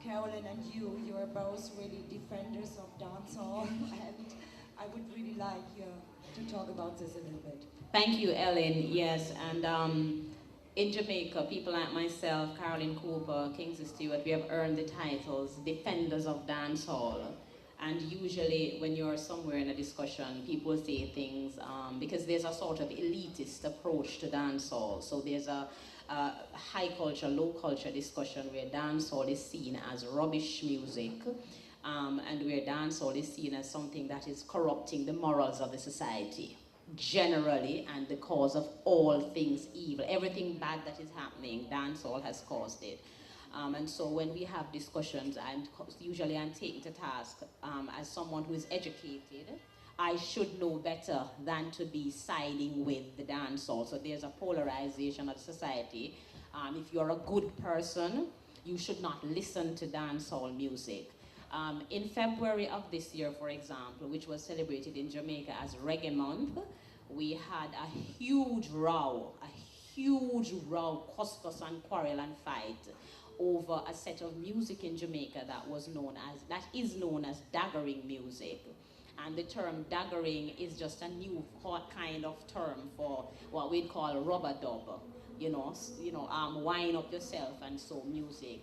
Carolyn and you are both really defenders of dancehall, and I would really like you to talk about this a little bit. Thank you, Ellen. Yes, and in Jamaica, people like myself, Carolyn Cooper, Kingsley Stewart, we have earned the titles Defenders of Dancehall. And usually when you're somewhere in a discussion, people say things because there's a sort of elitist approach to dancehall. So there's a high culture, low culture discussion where dancehall is seen as rubbish music, and where dancehall is seen as something that is corrupting the morals of the society generally, and the cause of all things evil. Everything bad that is happening, dancehall has caused it. And so when we have discussions, and usually I'm taken to task as someone who is educated, I should know better than to be siding with the dancehall. So there's a polarization of society. If you're a good person, you should not listen to dancehall music. In February of this year, for example, which was celebrated in Jamaica as Reggae Month, we had a huge row, cuss and quarrel and fight over a set of music in Jamaica that is known as daggering music. And the term daggering is just a new kind of term for what we'd call rub-a-dub, wind up yourself and so music.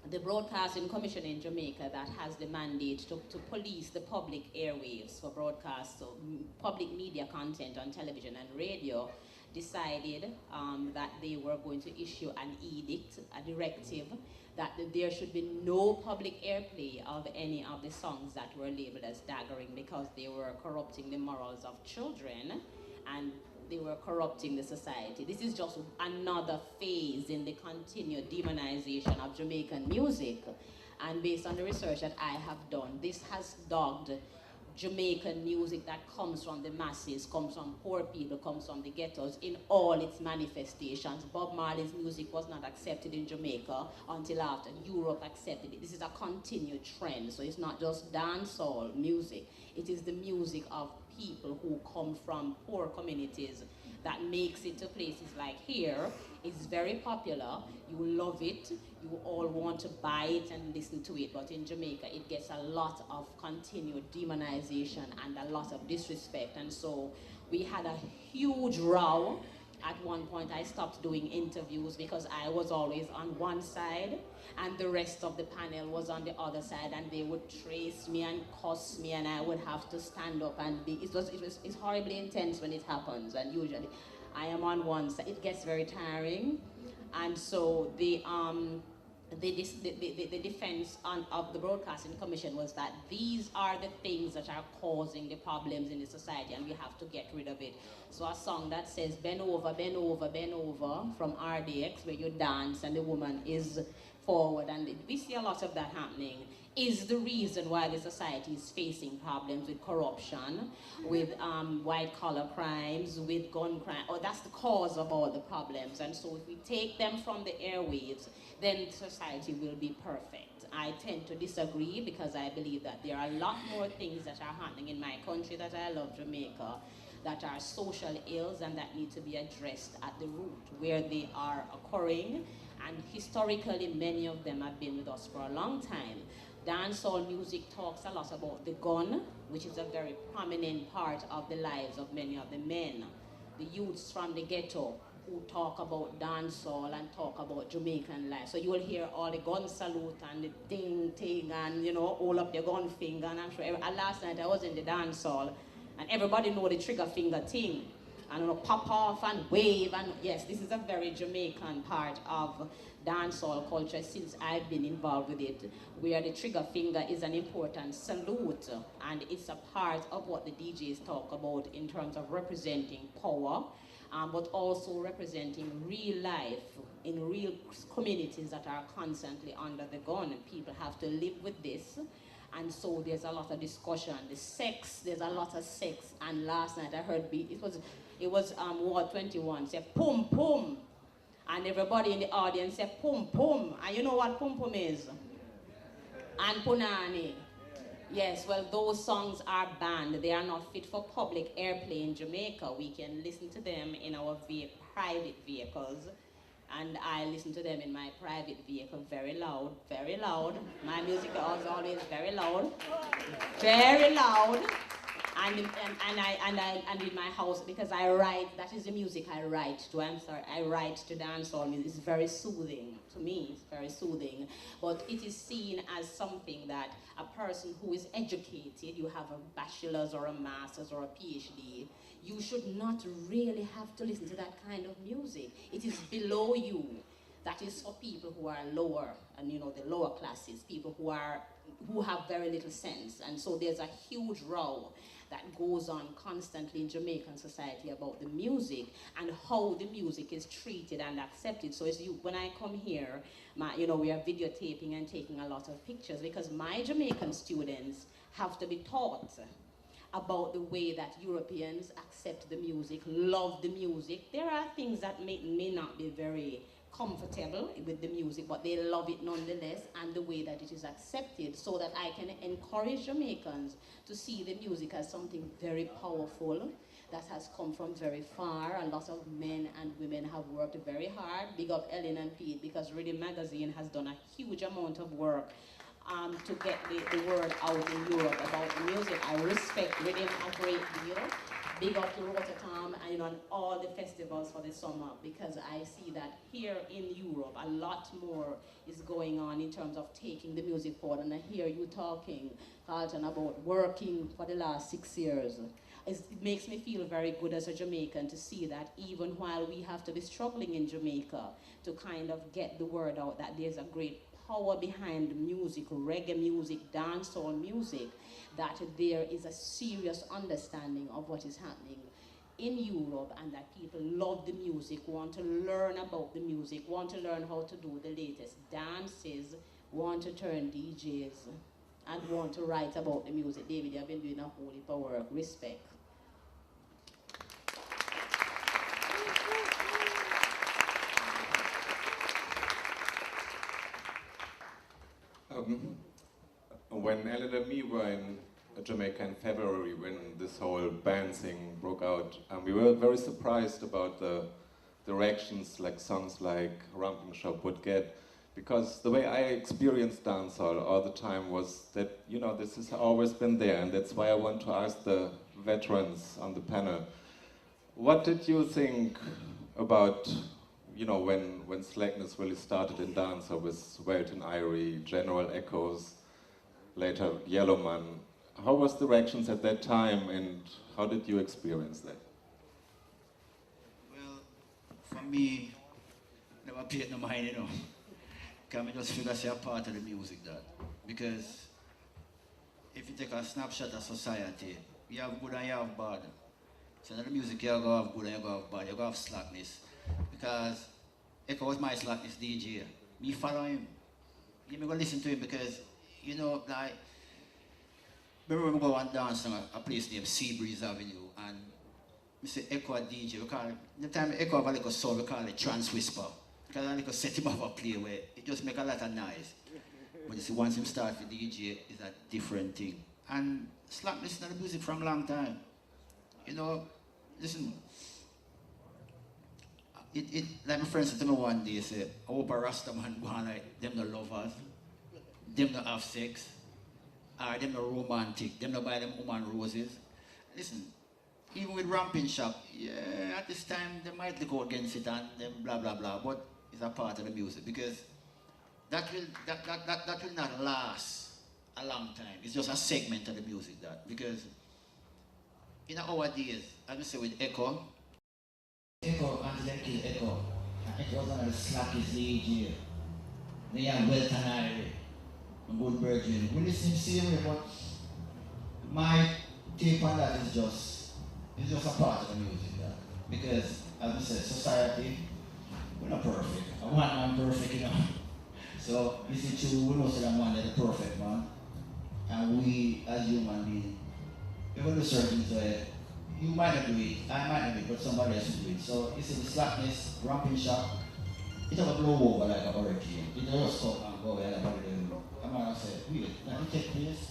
The Broadcasting Commission in Jamaica that has the mandate to police the public airwaves for broadcast, so public media content on television and radio, decided that they were going to issue an edict, a directive, that there should be no public airplay of any of the songs that were labeled as daggering because they were corrupting the morals of children and they were corrupting the society. This is just another phase in the continued demonization of Jamaican music. And based on the research that I have done, this has dogged Jamaican music that comes from the masses, comes from poor people, comes from the ghettos in all its manifestations. Bob Marley's music was not accepted in Jamaica until after Europe accepted it. This is a continued trend, so it's not just dancehall music. It is the music of people who come from poor communities that makes it to places like here. It's very popular, you love it, you all want to buy it and listen to it, but in Jamaica it gets a lot of continued demonization and a lot of disrespect, and so we had a huge row. At one point I stopped doing interviews because I was always on one side and the rest of the panel was on the other side, and they would trace me and cuss me and I would have to stand up and be, it's horribly intense when it happens, and usually I am on one side. It gets very tiring, and so the defense of the Broadcasting Commission was that these are the things that are causing the problems in the society and we have to get rid of it. So a song that says bend over, bend over, bend over from RDX, where you dance and the woman is forward, and we see a lot of that happening, is the reason why the society is facing problems with corruption, with white-collar crimes, with gun crime. Oh, that's the cause of all the problems. And so if we take them from the airwaves, then society will be perfect. I tend to disagree because I believe that there are a lot more things that are happening in my country that I love, Jamaica, that are social ills and that need to be addressed at the root where they are occurring. And historically, many of them have been with us for a long time. Dancehall music talks a lot about the gun, which is a very prominent part of the lives of many of the men. The youths from the ghetto who talk about dancehall and talk about Jamaican life. So you will hear all the gun salute and the ding, ting, and you know, all up your gun finger. And I'm sure, last night I was in the dancehall, and everybody know the trigger finger thing. And you know, pop off and wave, and yes, this is a very Jamaican part of dancehall culture since I've been involved with it, where the trigger finger is an important salute, and it's a part of what the DJs talk about in terms of representing power, but also representing real life in real communities that are constantly under the gun, and people have to live with this. And so there's a lot of discussion. The sex, there's a lot of sex, and last night I heard it was Ward 21 said pum pum, and everybody in the audience said pum pum, and you know what pum pum is? And punani. Yes, well, those songs are banned. They are not fit for public airplay in Jamaica. We can listen to them in our private vehicles, and I listen to them in my private vehicle very loud, very loud. My music is always very loud, very loud. And in my house, because I write, that is the music I write to. I write to dancehall music. It's very soothing to me. It's very soothing. But it is seen as something that a person who is educated, you have a bachelor's or a master's or a PhD, you should not really have to listen to that kind of music. It is below you. That is for people who are lower, and you know, the lower classes, people who have very little sense. And so there's a huge row that goes on constantly in Jamaican society about the music and how the music is treated and accepted. So when I come here, we are videotaping and taking a lot of pictures because my Jamaican students have to be taught about the way that Europeans accept the music, love the music. There are things that may not be very comfortable with the music, but they love it nonetheless, and the way that it is accepted, so that I can encourage Jamaicans to see the music as something very powerful that has come from very far. A lot of men and women have worked very hard. Big up Koehlings and Pete, because Riddim Magazine has done a huge amount of work to get the word out in Europe about the music. I respect Riddim a great deal. Big up to Rototom and all the festivals for the summer, because I see that here in Europe a lot more is going on in terms of taking the music forward. And I hear you talking, Carlton, about working for the last 6 years it makes me feel very good as a Jamaican to see that even while we have to be struggling in Jamaica to kind of get the word out that there's a great power behind music, reggae music, dancehall music, that there is a serious understanding of what is happening in Europe, and that people love the music, want to learn about the music, want to learn how to do the latest dances, want to turn DJs, and want to write about the music. David, you have been doing a whole heap of work. Respect. When Ellen and me were in Jamaica in February, when this whole band thing broke out, we were very surprised about the reactions like songs like Rumping Shop would get, because the way I experienced dancehall all the time was that, you know, this has always been there, and that's why I want to ask the veterans on the panel, what did you think about, you know, when slackness really started in dancehall with Welton Irie, General Echoes, later Yellowman? How was the reactions at that time, and how did you experience that? Well, for me, never paid no mind, you know. Can we just figure say a part of the music that? Because if you take a snapshot of society, you have good and you have bad. So in the music you go have good and you go have bad, you go have slackness. Because Echo was my slackness DJ. Me follow him. You me go listen to him because, you know, like, remember we go and dance on a place named Seabreeze Avenue, and we say Echo a DJ. We call it, the time Echo have a little soul, we call it Trance Whisper. Because I like set him up a play where it just make a lot of noise. But you see, once him start with DJ, it's a different thing. And slackness in the music from a long time. You know, listen, like my friend said to me one day, say, I hope a Rasta man go on like, them no lovers, them no have sex, or them no romantic, them no buy them woman roses. Listen, even with Ramping Shop, yeah, at this time they might go against it and them blah blah blah, but it's a part of the music because that will not last a long time. It's just a segment of the music that, because in our days, as we say with Echo, until they kill Echo, and it was one of the slackest DJ. They have Welton Irie and Good Virgin. We listen to same way, but my take on that is just, it's just a part of the music that. Because as we said, society, we're not perfect. I want man perfect, you know. So listen to, we know that one is the perfect man. And we as human beings, we're going to do certain things where you might not do it, I might not do it, but somebody else will do it. So you see the slackness, Ramping Shop, it will blow over like a hurricane. It will just come and go away like a hurricane. I'm going to say, wait, let me take place.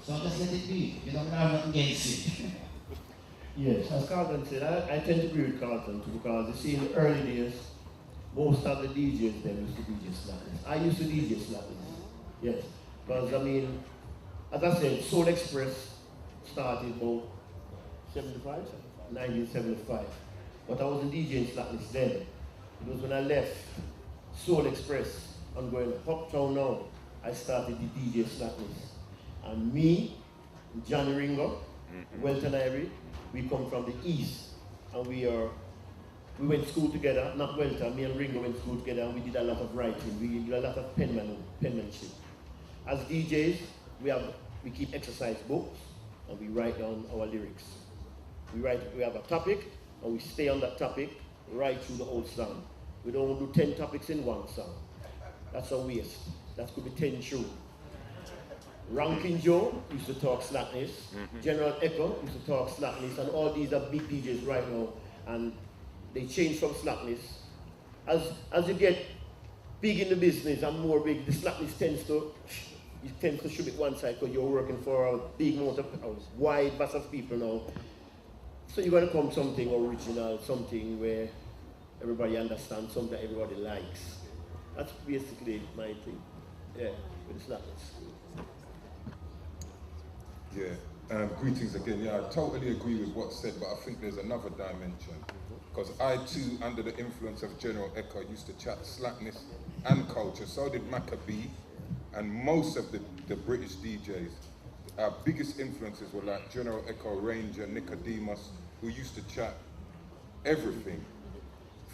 So just let it be. You don't have nothing against it. Yes, as Carlton said, I tend to agree with Carlton too, because you see in the early days, most of the DJs then used to DJ slackness. I used to DJ slackness, yes. Because I mean, as I said, Soul Express started about 1975. But I wasn't DJing slackness then. It was when I left Soul Express and going uptown now, I started the DJ slackness. And me, Johnny Ringo, Welton Irie, we come from the east, and we went to school together, not Welton, me and Ringo went to school together, and we did a lot of writing, we did a lot of penmanship. As DJs, we keep exercise books, and we write down our lyrics. We have a topic, and we stay on that topic right through the whole song. We don't do 10 topics in one song. That's a waste. That could be 10 tunes. Rankin Joe used to talk slackness. General Echo used to talk slackness, and all these are big DJs right now, and they change from slackness. As you get big in the business and more big, the slackness tends to shoot it one side because you're working for a big amount of a wide mass of people now. So you're going to come something original, something where everybody understands, something that everybody likes. That's basically my thing. Yeah, with the slackness. Yeah, greetings again. Yeah, I totally agree with what's said, but I think there's another dimension. Because I too, under the influence of General Echo, used to chat slackness and culture. So did Maccabee and most of the British DJs. our biggest influences were like General Echo, Ranger, Nicodemus, who used to chat everything.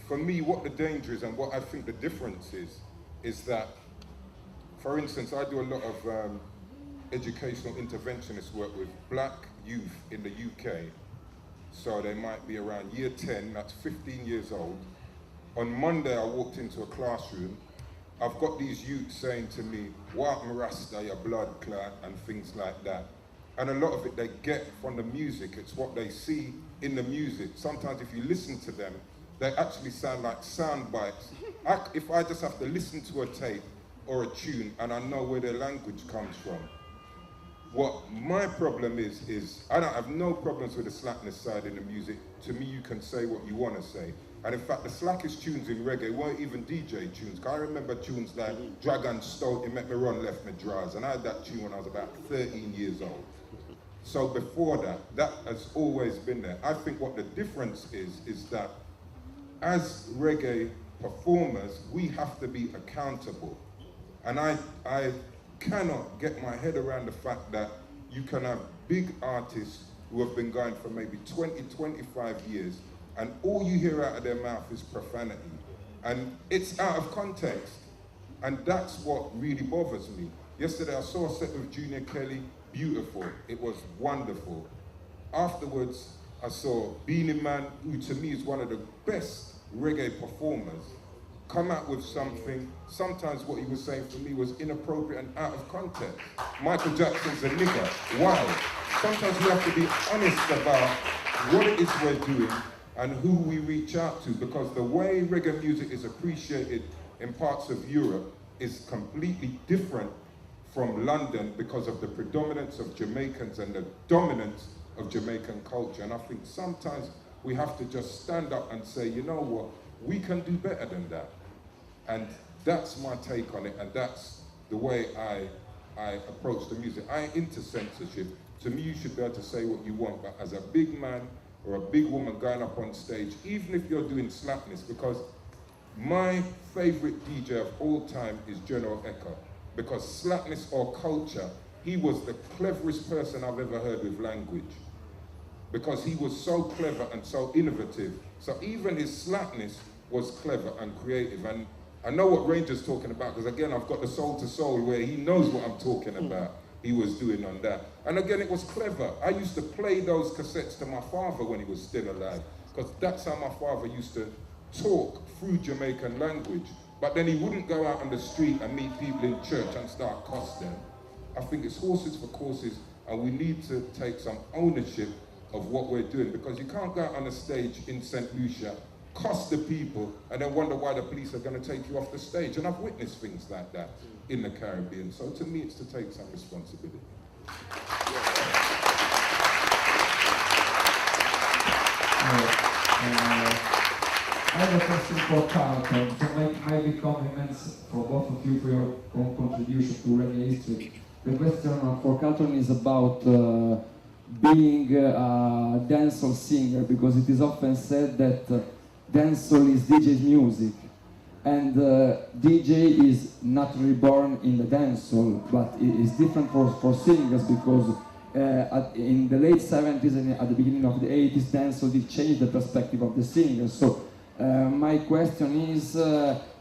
For me, what the danger is and what I think the difference is that, for instance, I do a lot of educational interventionist work with black youth in the UK. So they might be around year 10, that's 15 years old. On Monday, I walked into a classroom. I've got these youths saying to me, "What Rasta, your blood clot," and things like that. And a lot of it they get from the music. It's what they see in the music. Sometimes if you listen to them, they actually sound like sound bites. If I just have to listen to a tape or a tune and I know where their language comes from. What my problem is I don't have no problems with the slackness side in the music. To me, you can say what you want to say. And in fact, the slackest tunes in reggae weren't even DJ tunes. I remember tunes like Dragon Stout, It Make Me Run, Left Me Dries. And I had that tune when I was about 13 years old. So before that, that has always been there. I think what the difference is that as reggae performers, we have to be accountable. And I cannot get my head around the fact that you can have big artists who have been going for maybe 20, 25 years, and all you hear out of their mouth is profanity. And it's out of context. And that's what really bothers me. Yesterday I saw a set with Junior Kelly, beautiful. It was wonderful. Afterwards, I saw Beanie Man, who to me is one of the best reggae performers, come out with something. Sometimes what he was saying for me was inappropriate and out of context. Michael Jackson's a nigger. Why? Sometimes we have to be honest about what it is we're doing and who we reach out to, because the way reggae music is appreciated in parts of Europe is completely different from London because of the predominance of Jamaicans and the dominance of Jamaican culture. And I think sometimes we have to just stand up and say, you know what, we can do better than that. And that's my take on it, and that's the way I approach the music. I ain't into censorship. To me, you should be able to say what you want, but as a big man or a big woman going up on stage, even if you're doing slackness, because my favorite DJ of all time is General Echo, because slackness or culture, he was the cleverest person I've ever heard with language, because he was so clever and so innovative. So even his slackness was clever and creative. And I know what Ranger's talking about, because again, I've got the Soul to Soul where he knows what I'm talking about. He was doing on that. And again, it was clever. I used to play those cassettes to my father when he was still alive, because that's how my father used to talk through Jamaican language. But then he wouldn't go out on the street and meet people in church and start cuss them. I think it's horses for courses, and we need to take some ownership of what we're doing, because you can't go out on a stage in St. Lucia, cost the people, and then wonder why the police are going to take you off the stage. And I've witnessed things like that in the Caribbean. So to me, it's to take some responsibility. I have a question for Carlton. So maybe compliments for both of you for your own contribution to reggae history. The question for Carlton is about being a dancehall singer, because it is often said that dancehall is DJ's music, and DJ is not reborn in the dancehall, but it is different for singers, because in the late 70s and at the beginning of the 80s, dancehall did change the perspective of the singers. So my question is,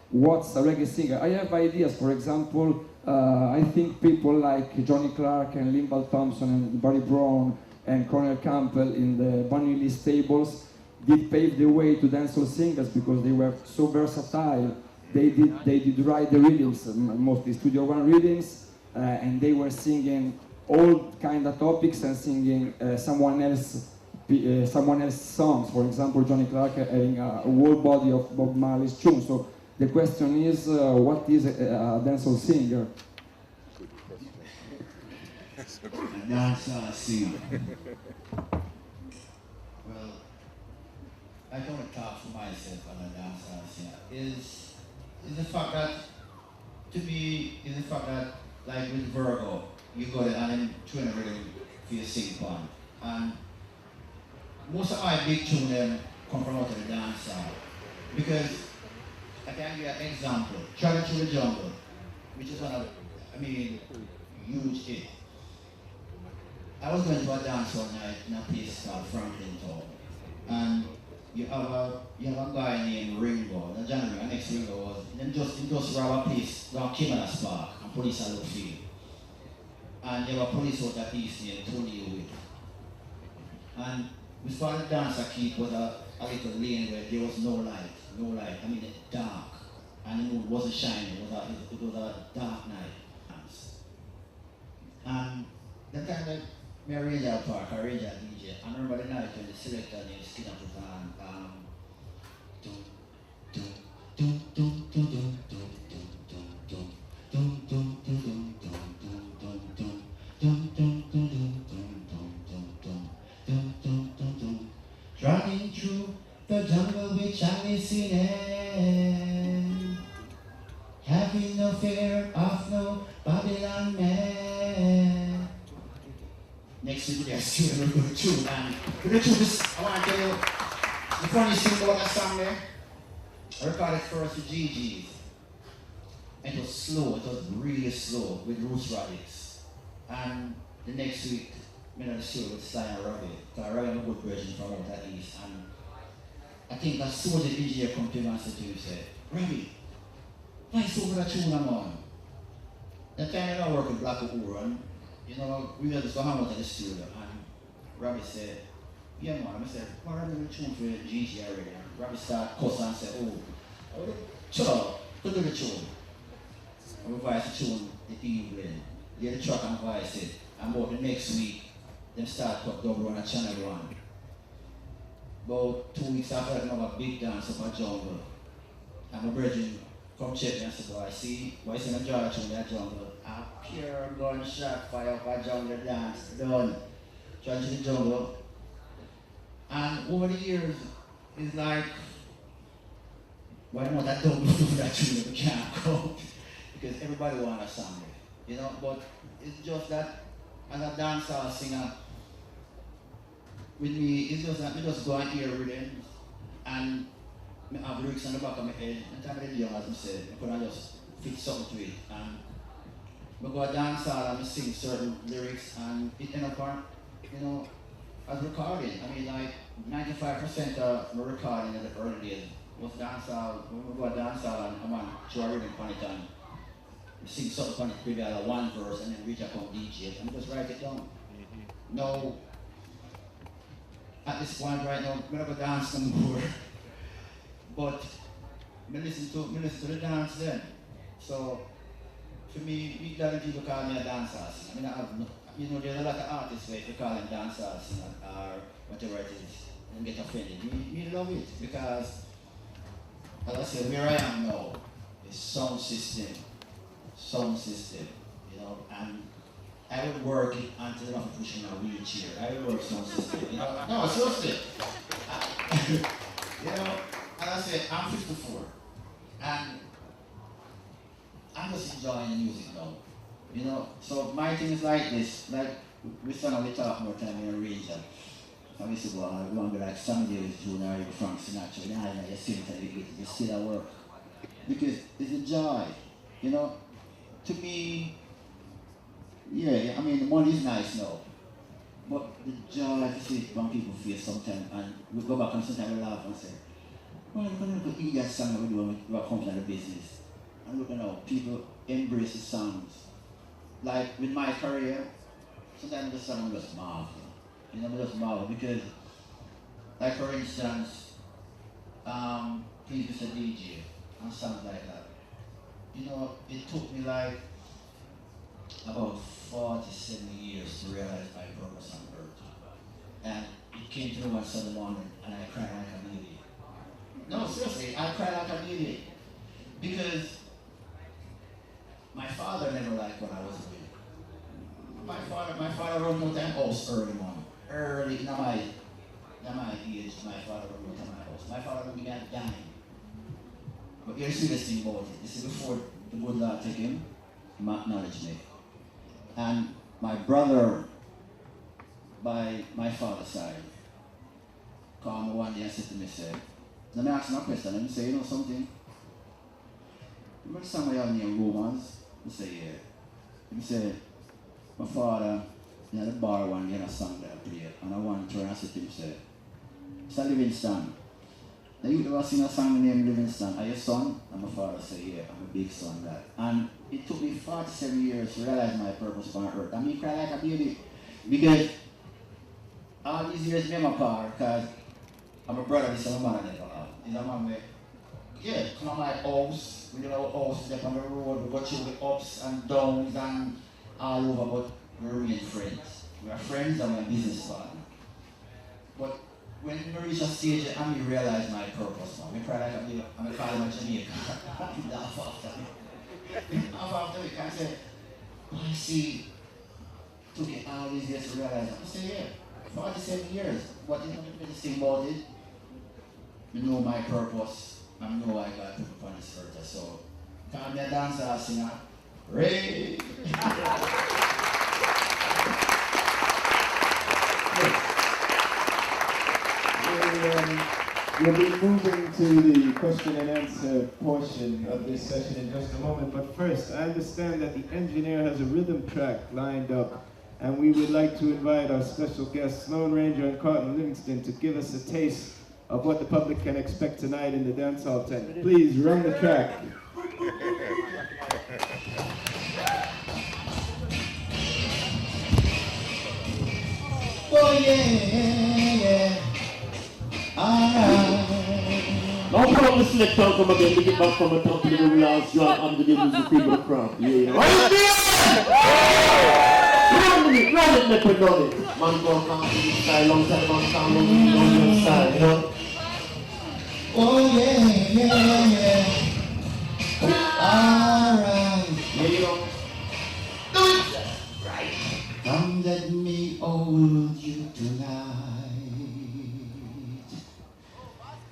what's a reggae singer? I have ideas. For example, I think people like Johnny Clark and Limbal Thompson and Barry Brown and Cornel Campbell in the Bunny Lee stables did pave the way to dancehall singers, because they were so versatile. They did write the rhythms, mostly Studio One rhythms, and they were singing all kind of topics and singing someone else's songs. For example, Johnny Clark having a whole body of Bob Marley's tunes. So the question is, what is a dancehall singer? A dancehall singer. Well, I don't talk for myself on a dancehall singer. Is the fact that, to me, is the fact that, like with Virgo, you go there and then tune a rhythm for your sing part. And most of my big tune them come from out of the dancehall. Because I can give you an example. Travel Through the Jungle, which is one of, huge hit. I was going to a dance one night in a place called Franklin Town, and you have a guy named Ringo, the John Ringo, next Ringo was, then just rob a place, rob Kimanas Park, and police are look field. And there were police out that piece named Tony Hewitt. And we started dance a keep was a little lane where there was no light, I mean it's dark. And the moon wasn't shining, it was a dark night. And that time that me arrange a park, I arrange a DJ. I remember the night when the selector named Skinner put on dum dum dum dum dum dum dum dum dum dum dum dum dum. Driving through the jungle with Chinese singing, having no fear of no Babylon man. Next week we are still a good tune, and the truth I want to tell you the funniest thing about that song there. I recorded first with GGs. It was slow, it was really slow with Roots Radix. And the next week, I made a show with Sly and Robbie. Because Robbie had a good version from out that east. And I think as soon as the engineer come to him and said to him, he said, Robbie, why so for that tune I'm on? That time I work with Black Uhuru, and you know, we had to go hang out at the studio. And Robbie said, yeah man, I said, why are you tune for GG already? And Robbie started cussing and said, oh, shut up, go do the tune. And we voiced the tune the evening. Get the track and voice it. And about the next week, them start put double on a channel 1. About 2 weeks after that, I have a big dance up at jungle. And my brethren come check me and say, boy, see, why is it a jar tune that jungle? A pure gunshot fire up at jungle dance, done. Trying to the jungle. And over the years, it's like, why not that double do that tune we can't go? Because everybody wants a song, you know, but it's just that as a dancehall singer, with me, it's just that I just go and hear rhythms and I have lyrics on the back of my head. And time I was young, as I said, I could just fit something to it. And I go to dancehall and I sing certain lyrics and it end up on, you know, as recording. I mean, like 95% of my recording in the early days was dancehall. When we go to dancehall and I'm on show a rhythm on it and sing something on it, maybe I have one verse and then reach up on DJ and just write it down. No, at this point right now, I'm not going to dance no more. But I listen to the dance then. So for me, we got people call me a dancer. I mean, you know, there's a lot of artists where if you call them dancers or whatever it is, and get offended. Me love it because, as I said, where I am now is sound system, you know, and I would work it until I'm pushing a wheelchair. I would work sound system, you know. No, seriously. You know, as I said, I'm 54, and I'm just enjoying the music now. You know, so my thing is like this, like we talk more time in a range. I used to go on, we want to be like some days June or even Frank Sinatra, you know, you see it, you still at work. Because it's a joy, you know. To me, yeah, I mean, the money is nice now. But the joy to see when people feel sometimes, and we go back and sometimes we laugh and say, well, look at the idiot song that we do when we come to the business. And look at how people embrace the songs. Like with my career, sometimes the song just marvel. You know, just marvel because, like for instance, Please Mr. DJ and songs like that. You know, it took me like about 47 years to realize my purpose on earth. And it came to me one Sunday morning and I cried like a baby. No, seriously, I cried like a baby. Because my father never liked what I was doing. My father run out of my house early morning. Early, in my age, my father run out of my house. My father began dying. But here's the thing about it. This is before the good Lord took him, he acknowledged me. And my brother, by my father's side, called me one day and said to me, let me ask him a question. And he said, you know something? Remember somebody have named Romans? He said, yeah. He said, my father in the bar one day, and a song that I played, and I one turn and said to him, say, Mr. Livingston, now you ever sing a song named Livingston? Are you son? And my father said, yeah, I'm a big son, that. And it took me 47 years to realize my purpose on earth. And me cry like a baby, because all these years me and my father, because I'm a brother, this is my mother never have. He's a man where, yeah, come on my house, we do our house, step on the road, we go through the ups and downs and all over, but we're really friends. We are friends and we're business partners. But when we reach a stage and we realize my purpose now, we cry like I'm a call him a Jamaican. Laugh after me. Laugh after me, I say, I see, took me all these years to realize, I say, yeah, 47 years, what is the biggest thing about it? I know my purpose, I know I got to put on this earth, so I'm a dancer, singer, Ray! We'll be moving to the question and answer portion of this session in just a moment, but first, I understand that the engineer has a rhythm track lined up, and we would like to invite our special guests, Lone Ranger and Carlton Livingston, to give us a taste of what the public can expect tonight in the dance hall tent. Please run the track. Oh yeah. Now from the select out come again to get back from the top of the last job and to the music people of craft. Yeah. Right there! Run it, let me run it. Man go down to the style, long time man down on the style, you know? Oh yeah. Alright. Yeah, you know? Do it! Right. Come let me hold you tonight.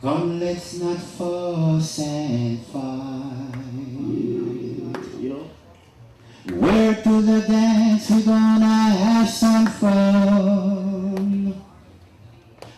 Come, let's not fuss and fight. You know? Where to the dance, we're gonna have some fun.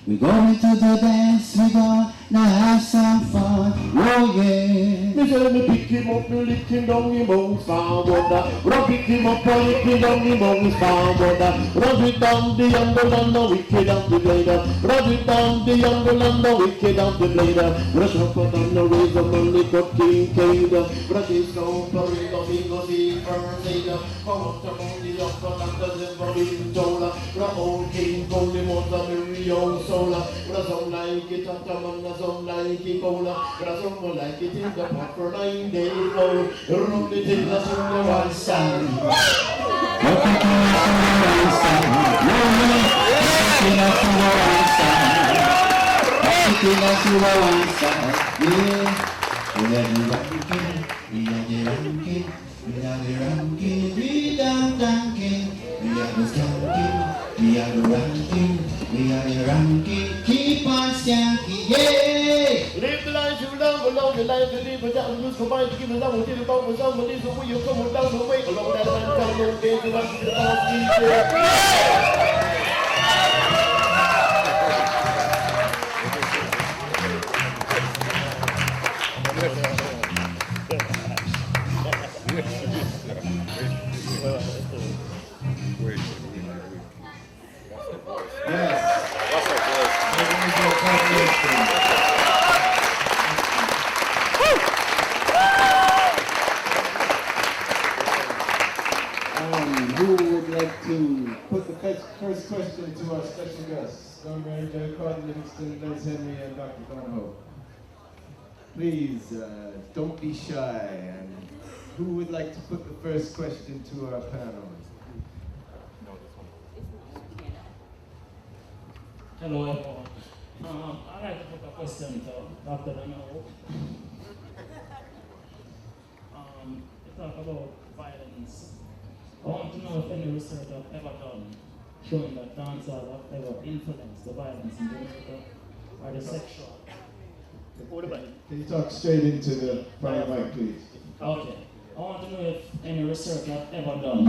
We're going to the dance, we're gonna have some fun. Oh yeah. Me say let me pick him up, me lick him down, he bounce forward. Rub pick him up, and lick him down, he bounce forward. Rub it down the angle and the wicked and the blade. Rub it down the angle and the wicked and the blade. Brush up on the razor, man, lick up Kincaid. Brush it down, parade of English, he first aid. Come up to the upper and the zipper in Jola. Rub on King, Goldie, Mota, Miriam, Sola. Brush on like it, and some like it, cola. Brush on like it in the pot for 9 days. Rub it in the sun, one side. Keep on skanking, yeah! Live the life you love, along the life you live, without lose combined to give it up, till you go with somebody, so when you come down the way, along that man, come on, days, you want to the Who would like to put the first question to our special guests, German Riddim, Carlton Livingston, Les Henry, and Dr. Donna Hope? Please, don't be shy. And who would like to put the first question to our panel? Hello everyone. I'd like to put a question to Dr. Donna Hope. You talk about violence. I want to know if any research I've ever done showing that dancehall have ever influenced the violence in Jamaica or the sexual. Can you talk straight into the front mic, please? Okay. I want to know if any research I've ever done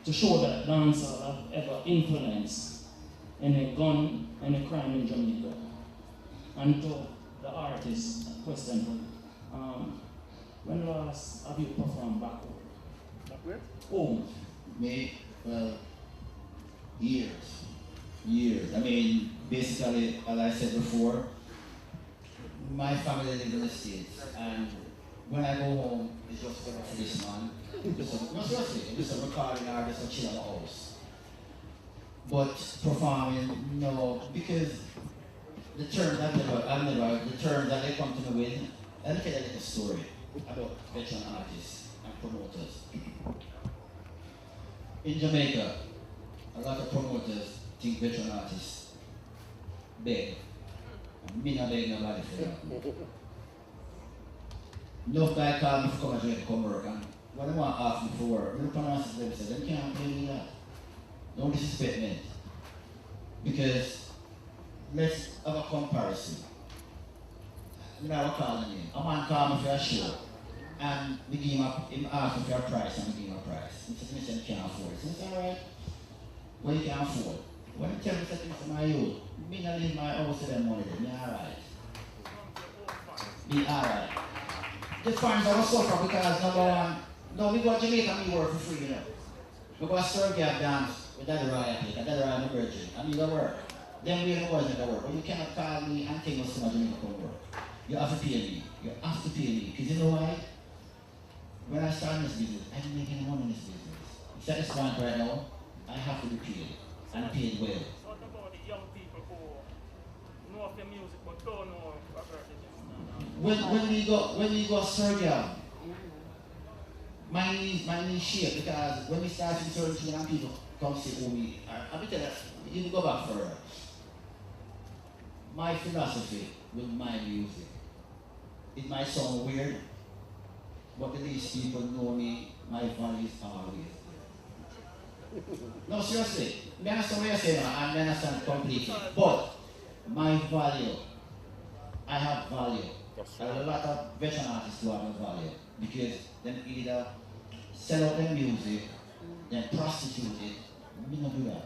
to show that dancehall have ever influenced any gun, any crime in Jamaica. And to the artist, question, when last have you performed backward? Backward? Oh. Me, Well, years. I mean, basically, as I said before, my family lives in the States, and when I go home, it's just for this man. No, seriously, it's just a recording or just a chill at the house. But performing, no, because the terms the terms that they come to me with, let me tell you a little story about veteran artists and promoters. In Jamaica, a lot of promoters think veteran artists beg. Me not beg nobody for that. No guy call me to come and Jamaica come work, and when they want to ask me for work, they pronounce them say, they can't pay me that. No disrespect meant. Because let's have a comparison. You know what I'm calling him. A man call me for a show, and we give him ask me for a price, and we give him a price. He said, "Mr. can't afford it." So I said, "Alright, what you can afford?" When you tell me something to my youth, me not leave my house to them money, me alright. Be alright. The fans are suffer because number one, no, we go to Jamaica and we work for free, you know. We go to Serbia dance with Daddy Ryan, and Daddy Ryan the Virgin, and you go work. Then we are the ones that work. But you cannot call me and tell us to Jamaica come work. You have to pay me. You have to pay me. Because you know why? When I started this business, I didn't make any money in this business. It's at this point right now, I have to be paid. And paid well. What about the young people who know of the music but don't know about it? When we go Serbia, my knees shake because when we start in certain and people come say, "Oh me," I tell you, you go back further. My philosophy with my music, it might sound weird, but at least people know me, my values always. No, seriously, I understand what you're saying, I understand completely. But my value, I have value. And a lot of veteran artists do have no value because they either sell out their music, then prostitute it. Me not do that.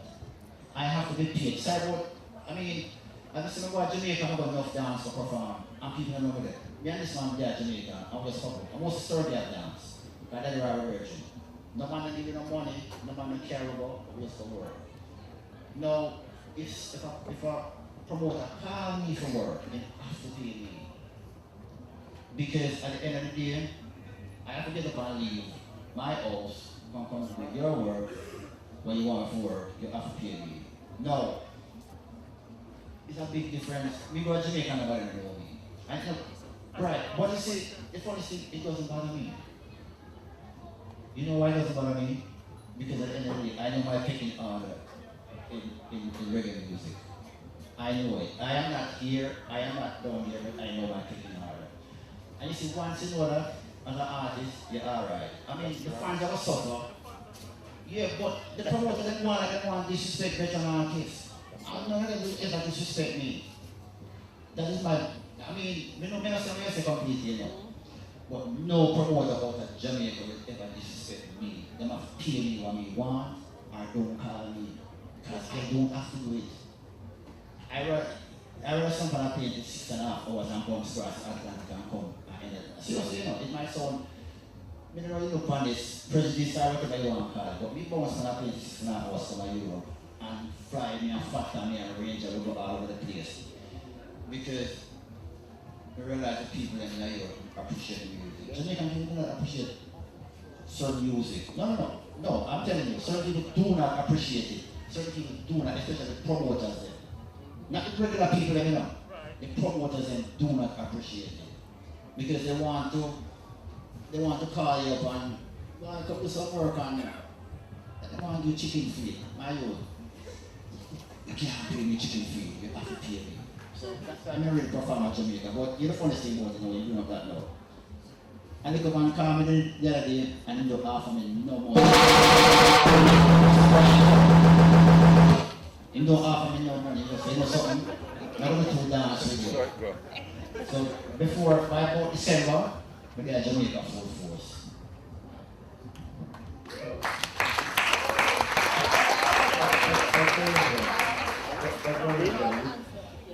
I have to be paid. So I mean, I just remember at Jamaica, I'm going enough dance to perform, and people don't know that. Me and this man there at Jamaica, I was couple. I was sturdy at dance. But that's a virgin. No man that need no money, no man that care about waste of work. Now, if a promoter call me for work, they have to pay me. Because at the end of the day, I have to get up and leave my house, come to your work, when you want to work, you have to pay me. No. It's a big difference. We go to Jamaica and nobody know me. I know, right, but you see, the funny thing, it doesn't bother me. You know why it doesn't bother me? Because at the end of the day, I know my picking order in reggae music. I know it. I am not here, I am not down here, but I know my picking order. And you see, once you know that, as an artist, you're alright. I mean, the fans are suffer. Yeah, but the promoter doesn't want to disrespect veteran artists. I'm not going to ever disrespect me. That is my, I mean, we don't say completely, you know. But no promoter out of Jamaica will ever disrespect me. They must pay me what me want or don't call me. Because I don't have to do it. I wrote something I paid 6.5 hours and come across Atlantic and come and end it. Seriously, you know, it might sound, I don't know, you look on this prejudice or whatever you want to call it, but me bounce when I paid 6.5 hours to my Europe and fly me and factor me and arrange and go all over the place. Because I realize that people in Europe appreciate the music. Jamaican people do not appreciate certain music. No, I'm telling you, certain people do not appreciate it. Certain people do not, especially the promoters. Not the regular people, you know. The promoters do not appreciate it. Because they want to call you up and well, come do some work on you. They want to do chicken feed. My own. You can't pay me chicken feed, you have to pay me. So I'm not really perform at Jamaica, but you're the funniest thing about it, you do not that now. And they come and call me the other day and they don't offer me no more. They don't offer me no money, just say, you know something, I'm going to dance with you. So before, by about December, we get Jamaica full force.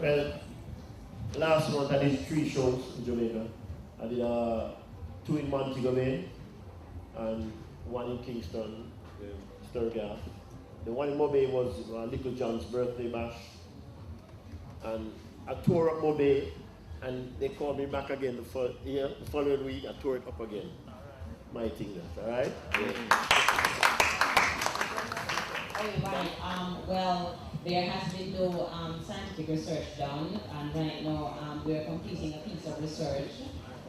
Well, last month I did 3 shows in Jamaica. I did 2 in Montego Bay and 1 in Kingston, Sturgis. The one in Mobay was Little John's birthday bash. And I tore up Mobay, and they called me back again the following week. I tore it up again. My thing, all right? Oh, right. Well, there has been no scientific research done, and right now we're completing a piece of research,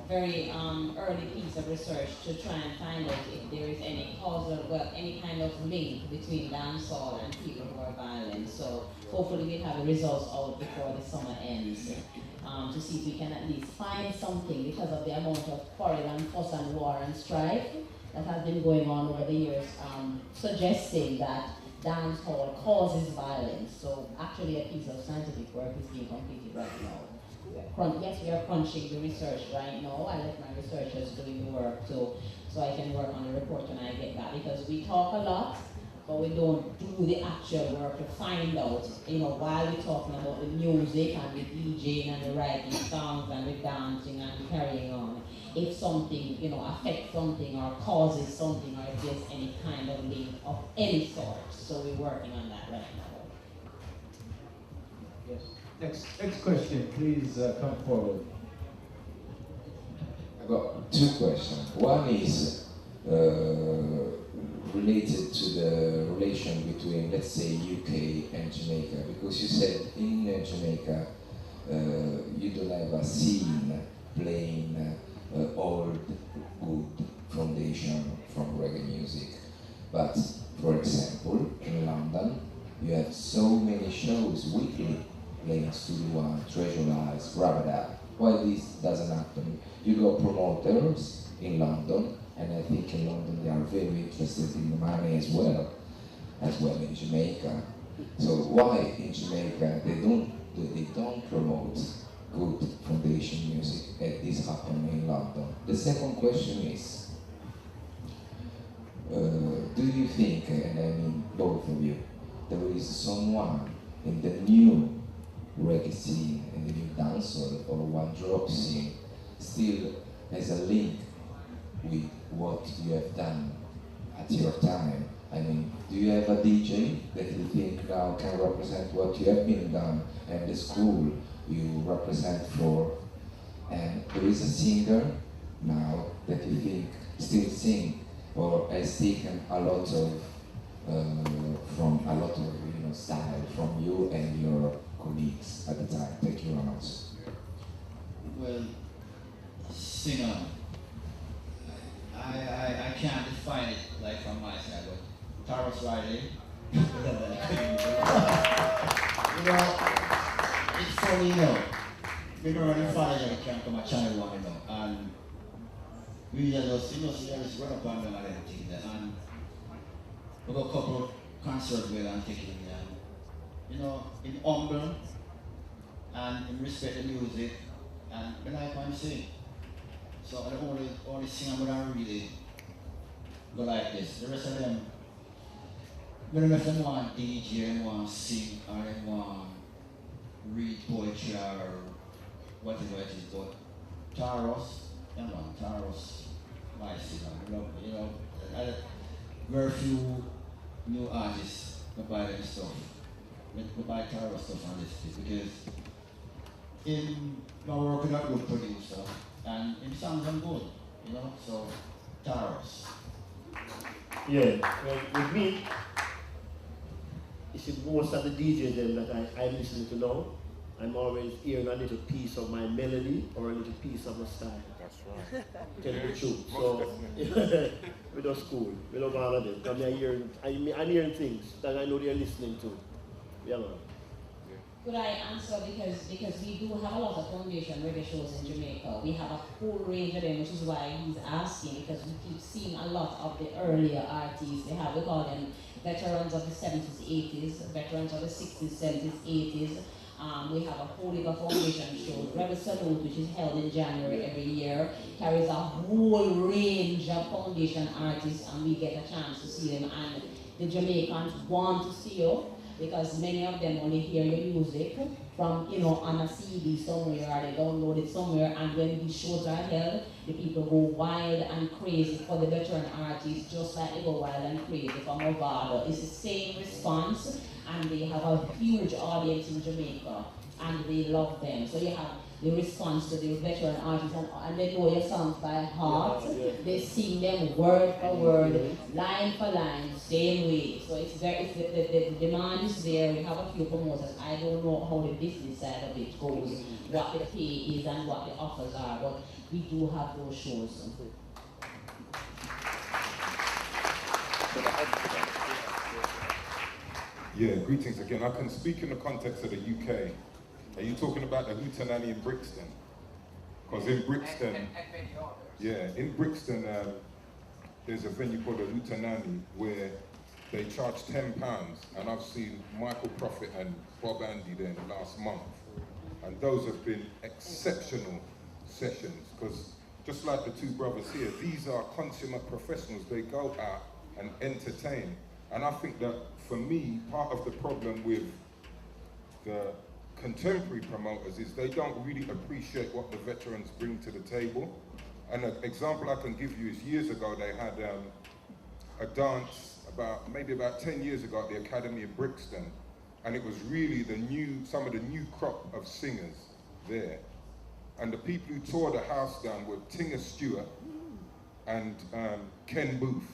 very early piece of research, to try and find out if there is any causal, well, any kind of link between dancehall and people who are violent. So hopefully we'll have the results out before the summer ends, to see if we can at least find something, because of the amount of quarrel and fuss and war and strife that has been going on over the years, suggesting that dancehall causes violence. So actually a piece of scientific work is being completed right now. Yes, we are crunching the research right now. I let my researchers doing the work so I can work on the report when I get back, because we talk a lot, but we don't do the actual work to find out, while we're talking about the music and the DJing and the writing songs and the dancing and the carrying on, if something, affects something or causes something, or if there's any kind of link of any sort. So we're working on that right now. Yes. Next question, please come forward. I've got two questions. One is related to the relation between, let's say, UK and Jamaica, because you said in Jamaica you don't have a scene playing old, good foundation from reggae music. But, for example, in London, you have so many shows weekly playing Studio One, Treasure Eyes, Grab It Up. Why this doesn't happen? You got promoters in London, and I think in London they are very interested in the money as well in Jamaica. So why in Jamaica they don't promote good foundation music as this happened in London? The second question is, do you think, and I mean both of you, there is someone in the new reggae scene, in the new dancehall or one drop scene, still has a link with what you have done at your time? I mean, do you have a DJ that you think now can represent what you have been done and the school you represent for? And there is a singer now that you think still sing or has taken a lot of style from you and your colleagues at the time? Thank you very much. Well, singer, I can't define it like from my side, but Taros Riley, it's funny, we don't really follow you, can't come at Channel 1, and we just run up on them and everything, and we got a couple of concerts where I'm taking, in humble and in respect the music, and I like what I'm saying. So the only singer would I really go like this. The rest of them, I don't know if they want DJ, they want sing, or they want read poetry or whatever it is, but Taros, my singer, very few new artists that buy them stuff. We buy Taros stuff on this because in my work with a good producer and in songs I'm good, so Taros. Yeah, well, with me, it's most of the DJs then that I'm listening to now, I'm always hearing a little piece of my melody or a little piece of my style. That's right. Tell the truth. So, we don't school. We love all of them. I'm hearing things that I know they're listening to. Yeah, man. Could I answer, because we do have a lot of foundation reggae shows in Jamaica. We have a whole range of them, which is why he's asking, because we keep seeing a lot of the earlier artists. We call them veterans of the 70s, 80s, veterans of the 60s, 70s, 80s. We have a whole heap of foundation shows. Rebel Salute, which is held in January every year, carries a whole range of foundation artists, and we get a chance to see them. And the Jamaicans want to see you. because many of them only hear your music from, you know, on a CD somewhere, or they download it somewhere, and when these shows are held, the people go wild and crazy for the veteran artists, just like they go wild and crazy for Movado. It's the same response, and they have a huge audience in Jamaica, and they love them. So you have the response to the veteran artists, and they know your songs by heart. They sing them word for word, line for line, same way. So it's very, the demand is there. We have a few promoters. I don't know how the business side of it goes, what the pay is and what the offers are, but we do have those shows. Yeah, greetings again. I can speak in the context of the UK. Are you talking about the Hootenanny in Brixton? Because in Brixton, in Brixton, there's a venue called the Hootenanny where they charge £10, and I've seen Michael Prophet and Bob Andy there in the last month, and those have been exceptional sessions. Because just like the two brothers here, these are consummate professionals. They go out and entertain, and I think that for me, part of the problem with the contemporary promoters is they don't really appreciate what the veterans bring to the table. And an example I can give you is years ago they had a dance maybe about 10 years ago at the Academy in Brixton, and it was really some of the new crop of singers there. And the people who tore the house down were Tinga Stewart and Ken Booth.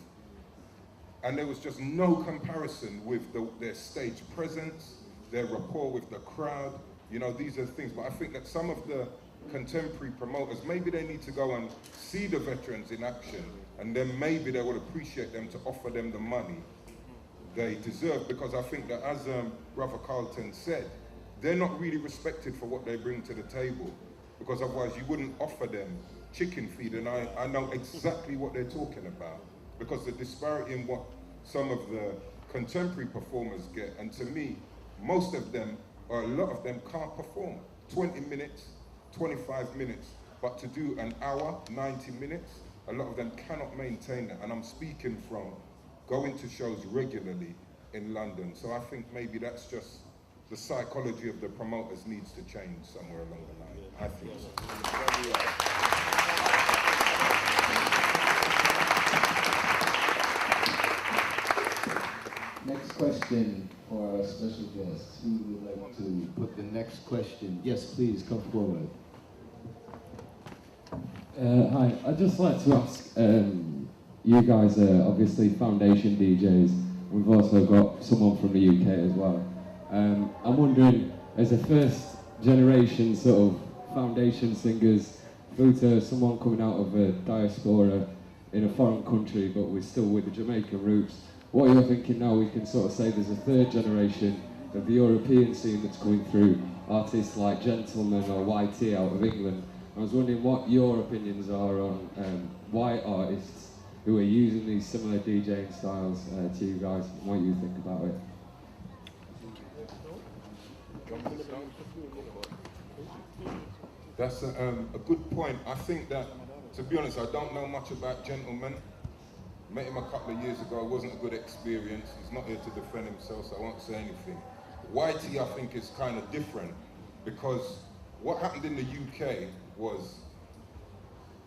And there was just no comparison with their stage presence, their rapport with the crowd. You know, these are things, but I think that some of the contemporary promoters, maybe they need to go and see the veterans in action, and then maybe they would appreciate them to offer them the money they deserve, because I think that, as Brother Carlton said, they're not really respected for what they bring to the table, because otherwise you wouldn't offer them chicken feed, and I know exactly what they're talking about, because the disparity in what some of the contemporary performers get, and to me, most of them, or a lot of them, can't perform 20 minutes, 25 minutes, but to do an hour, 90 minutes, a lot of them cannot maintain that. And I'm speaking from going to shows regularly in London. So I think maybe that's just the psychology of the promoters needs to change somewhere along the line. I think so. Next question for our special guest. Who would like to put the next question? Yes, please, come forward. Hi, I'd just like to ask, you guys are obviously foundation DJs. We've also got someone from the UK as well. I'm wondering, as a first generation sort of foundation singers, through to someone coming out of a diaspora in a foreign country, but we're still with the Jamaican roots, what are you thinking now? We can sort of say there's a third generation of the European scene that's coming through, artists like Gentleman or YT out of England. I was wondering what your opinions are on white artists who are using these similar DJing styles to you guys, and what you think about it. That's a good point. I think that, to be honest, I don't know much about Gentleman. Met him a couple of years ago. It wasn't a good experience. He's not here to defend himself, so I won't say anything. YT, I think, is kind of different, because what happened in the UK was,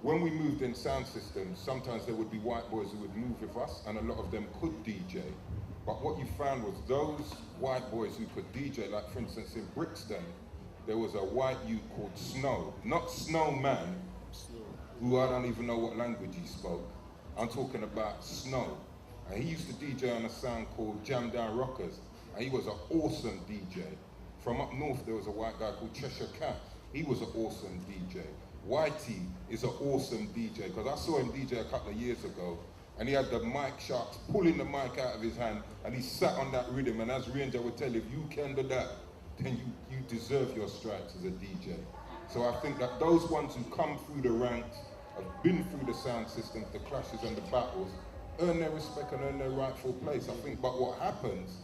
when we moved in sound systems, sometimes there would be white boys who would move with us, and a lot of them could DJ. But what you found was those white boys who could DJ, like for instance in Brixton, there was a white youth called Snow, not Snowman, who I don't even know what language he spoke. I'm talking about Snow. And he used to DJ on a sound called Jam Down Rockers, and he was an awesome DJ. From up north, there was a white guy called Cheshire Cat. He was an awesome DJ. YT is an awesome DJ, because I saw him DJ a couple of years ago, and he had the mic sharks pulling the mic out of his hand, and he sat on that rhythm, and as Ranger would tell you, if you can do that, then you deserve your stripes as a DJ. So I think that those ones who come through the ranks, have been through the sound systems, the clashes and the battles, earn their respect and earn their rightful place, I think. But what happens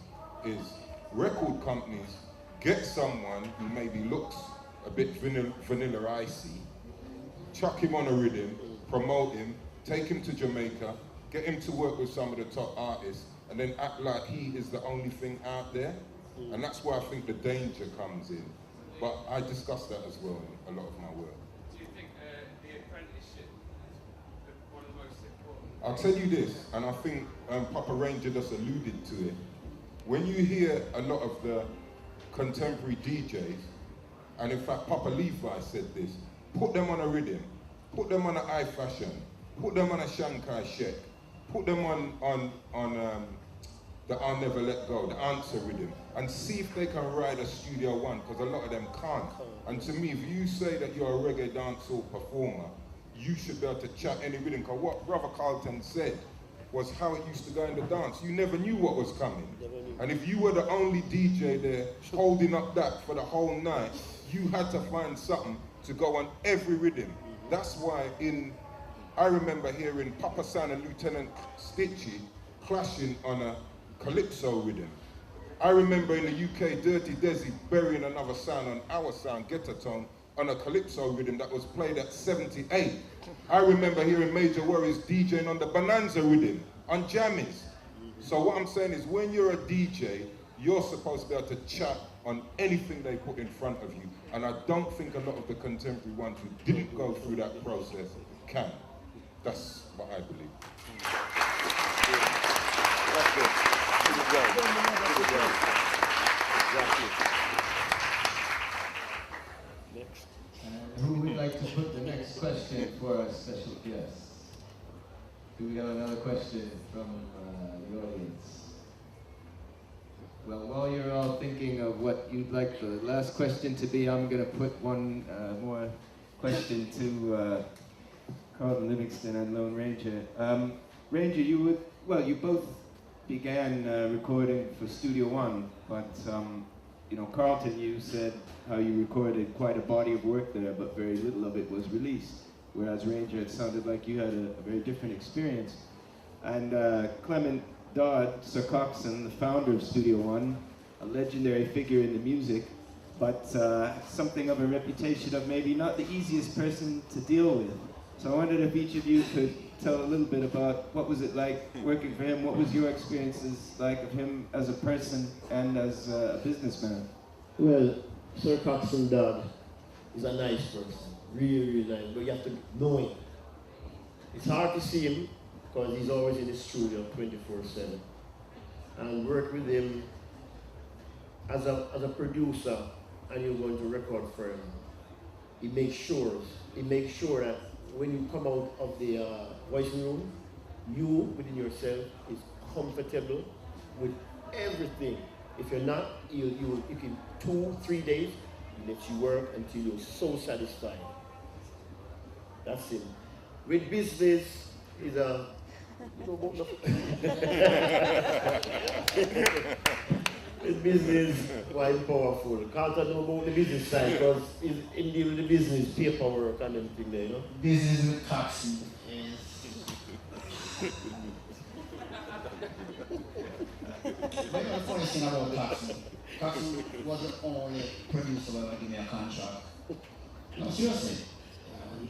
is record companies get someone who maybe looks a bit vanilla icy, chuck him on a rhythm, promote him, take him to Jamaica, get him to work with some of the top artists, and then act like he is the only thing out there. And that's where I think the danger comes in. But I discuss that as well in a lot of my work. Do you think the apprenticeship is one of the most important? I'll tell you this, and I think Papa Ranger just alluded to it. When you hear a lot of the contemporary DJs, and in fact Papa Levi said this, put them on a rhythm, put them on an I Fashion, put them on a Shankai Shek, put them on the I'll Never Let Go, the answer rhythm, and see if they can ride a Studio One, because a lot of them can't. And to me, if you say that you're a reggae dancehall performer, you should be able to chat any rhythm, because what Brother Carlton said was how it used to go in the dance. You never knew what was coming. And if you were the only DJ there holding up that for the whole night, you had to find something to go on every rhythm. That's why I remember hearing Papa San and Lieutenant Stitchy clashing on a Calypso rhythm. I remember in the UK, Dirty Desi burying another sound on our sound, Getatone, on a Calypso rhythm that was played at 78. I remember hearing Major Worries DJing on the Bonanza rhythm, on jammies. So what I'm saying is, when you're a DJ, you're supposed to be able to chat on anything they put in front of you. And I don't think a lot of the contemporary ones who didn't go through that process can. That's what I believe. That's good. Next. Who would like to put the next question for our special guest? Do we have another question from the audience? Well, while you're all thinking of what you'd like the last question to be, I'm going to put one more question to Carlton Livingston and Lone Ranger. Ranger, you both began recording for Studio One, but Carlton, you said how you recorded quite a body of work there, but very little of it was released. Whereas Ranger, it sounded like you had a very different experience. And Clement Dodd, Sir Coxsone, the founder of Studio One, a legendary figure in the music, but something of a reputation of maybe not the easiest person to deal with. So I wondered if each of you could tell a little bit about what was it like working for him, what was your experiences like of him as a person and as a businessman? Well, Sir Coxsone Dodd is a nice person, really, really nice, but you have to know him. It's hard to see him because he's always in the studio 24/7. And work with him as a producer, and you're going to record for him. He makes sure that when you come out of the voicing room, you within yourself is comfortable with everything. If you're not, you can 2-3 days, he lets you work until you're so satisfied. That's him. With business, he's a with business, quite powerful. Carlton know about the business side because he's in deal with the business paperwork and everything there, you know? Business with Coxsone is... But the funny thing about Coxsone was the only producer who ever gave me a contract. No, seriously.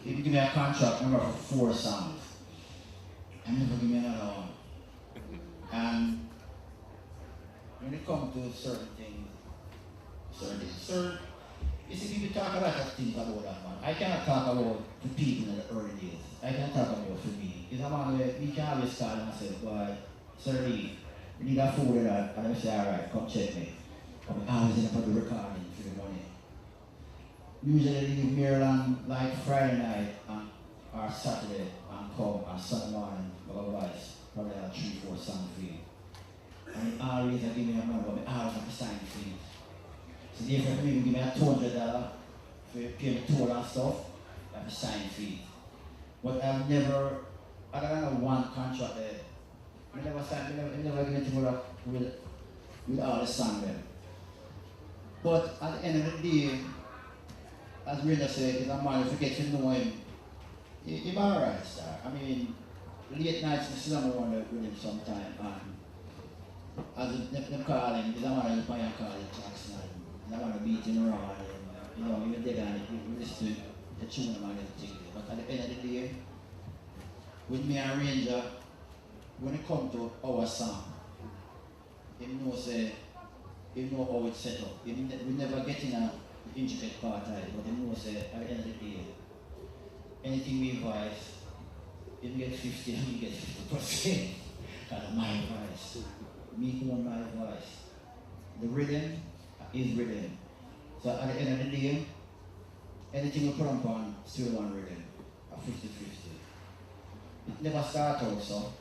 He would give me a contract, remember, for 4 songs. And never give me another one. And when it comes to certain things, you see, people talk a lot of things about that man. I cannot talk about the people in the early days. I can talk about for me. It's a man where we can always call and say, boy, Sir Lee, we need a food and that. And I say, all right, come check me. I'm always in for the recording for the money. Usually leave Maryland like Friday night or Saturday and come on Sunday morning, otherwise, probably have 3-4 songs for you. And he always give me a money, but I always have to sign the fee. So therefore, for me, give me a $200 for pay me toll and stuff, I have to sign the fee. But I've never, other than one contract there, I never signed, I never give it to with all the songs there. But at the end of the day, as Brenda said, if a man, if you get to know him, he's alright, sir. I mean, late nights in the slum around with him sometime, and as they call him, he's a man who's buying a car in Jackson, and he's a man beating around, and you're dead and you listen to the tune and everything. But at the end of the day, with me and Ranger, when it comes to our song, he knows he know how it's set up. We never get in a intricate part of it, but he knows that at the end of the day, anything we advise, he get 50 and he get 50%. That's my advice. Me own my advice. The rhythm is rhythm. So at the end of the day, anything we put on still one rhythm, a 50-50. It never starts out so.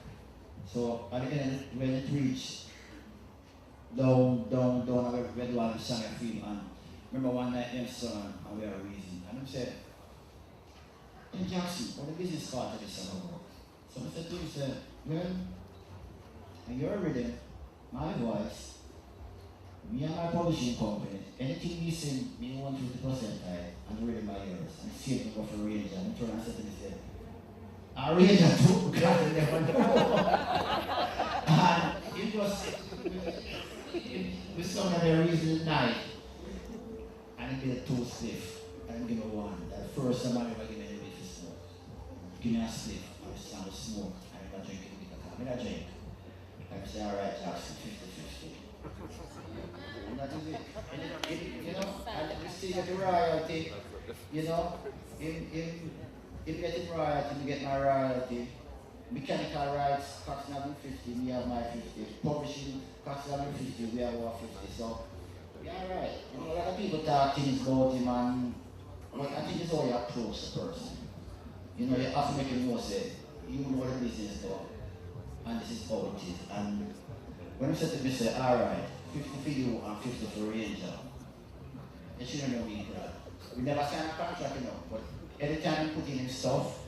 So at the end, when it reaches down, where do I sing a film, and remember one night them son and we are reason, and I said, hey Jackson, what the business part of this song about? So I said to him, well, and your rhythm, my voice, me and my publishing company, anything you sing, me 150% and the rhythm by yours, and see if you go for range, and I turn and said to me, I range and too, because I never know. And it was, we sung at a reason night, and it did 2 stiff, and give me 1. That first time I ever give me a bit of smoke. Give me a stiff, I was trying to smoke, I never drink it because I mean I drink. I say, all right, Jackson, 50-50. And that is it. And you know, and we still get the royalty, you know, if getting royalty, we get my royalty. Mechanical rights, cost 50, we have my 50. Publishing, cost 50, we have our 50. So, yeah, right. You know, a lot of people talk things about him, and but I think it's how you approach the person. You know, you have to make him know, say, you know the business though, and this is how it is. And when you said to me, say, all right, 50 for you and 50 for Ranger, you shouldn't know me for that. We never signed a contract, you know, but anytime you put in his stuff,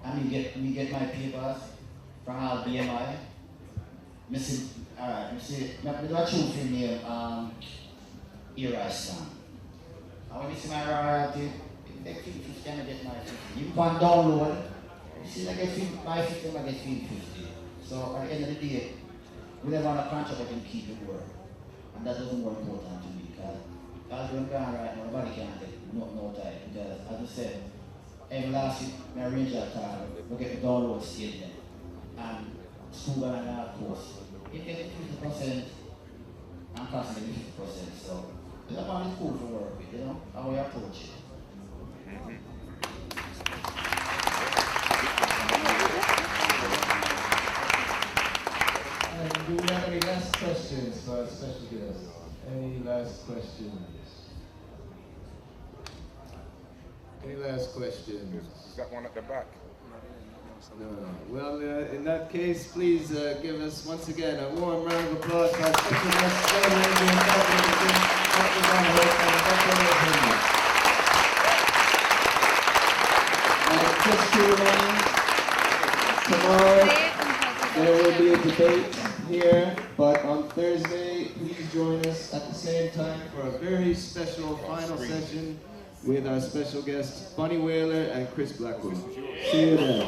and me get my papers from our BMI, I say, alright, I say, I do a tune for me, here I stand. And when you see my royalty, you take 50, and I get my 50. You can download, you see I get my 50, I get 50. So at the end of the day, we never want a contract that can keep it work. And that doesn't work important to me, because as we're going right now, nobody can take no time. Because as I said, every last week, my Ranger time, we get the download statement. And school and our course. You get 50% and constantly 50%. So it's a kind of cool to work with, you know, how we approach it. Do we have any last questions for our special guest? Any last questions? Any last questions? Is that one at the back? No. Well, in that case, please give us once again a warm round of applause for our special guest, Donna Hope and Dr. Tomorrow, there will be a debate here, but on Thursday, please join us at the same time for a very special final session with our special guests, Bunny Whaler and Chris Blackwood. See you then.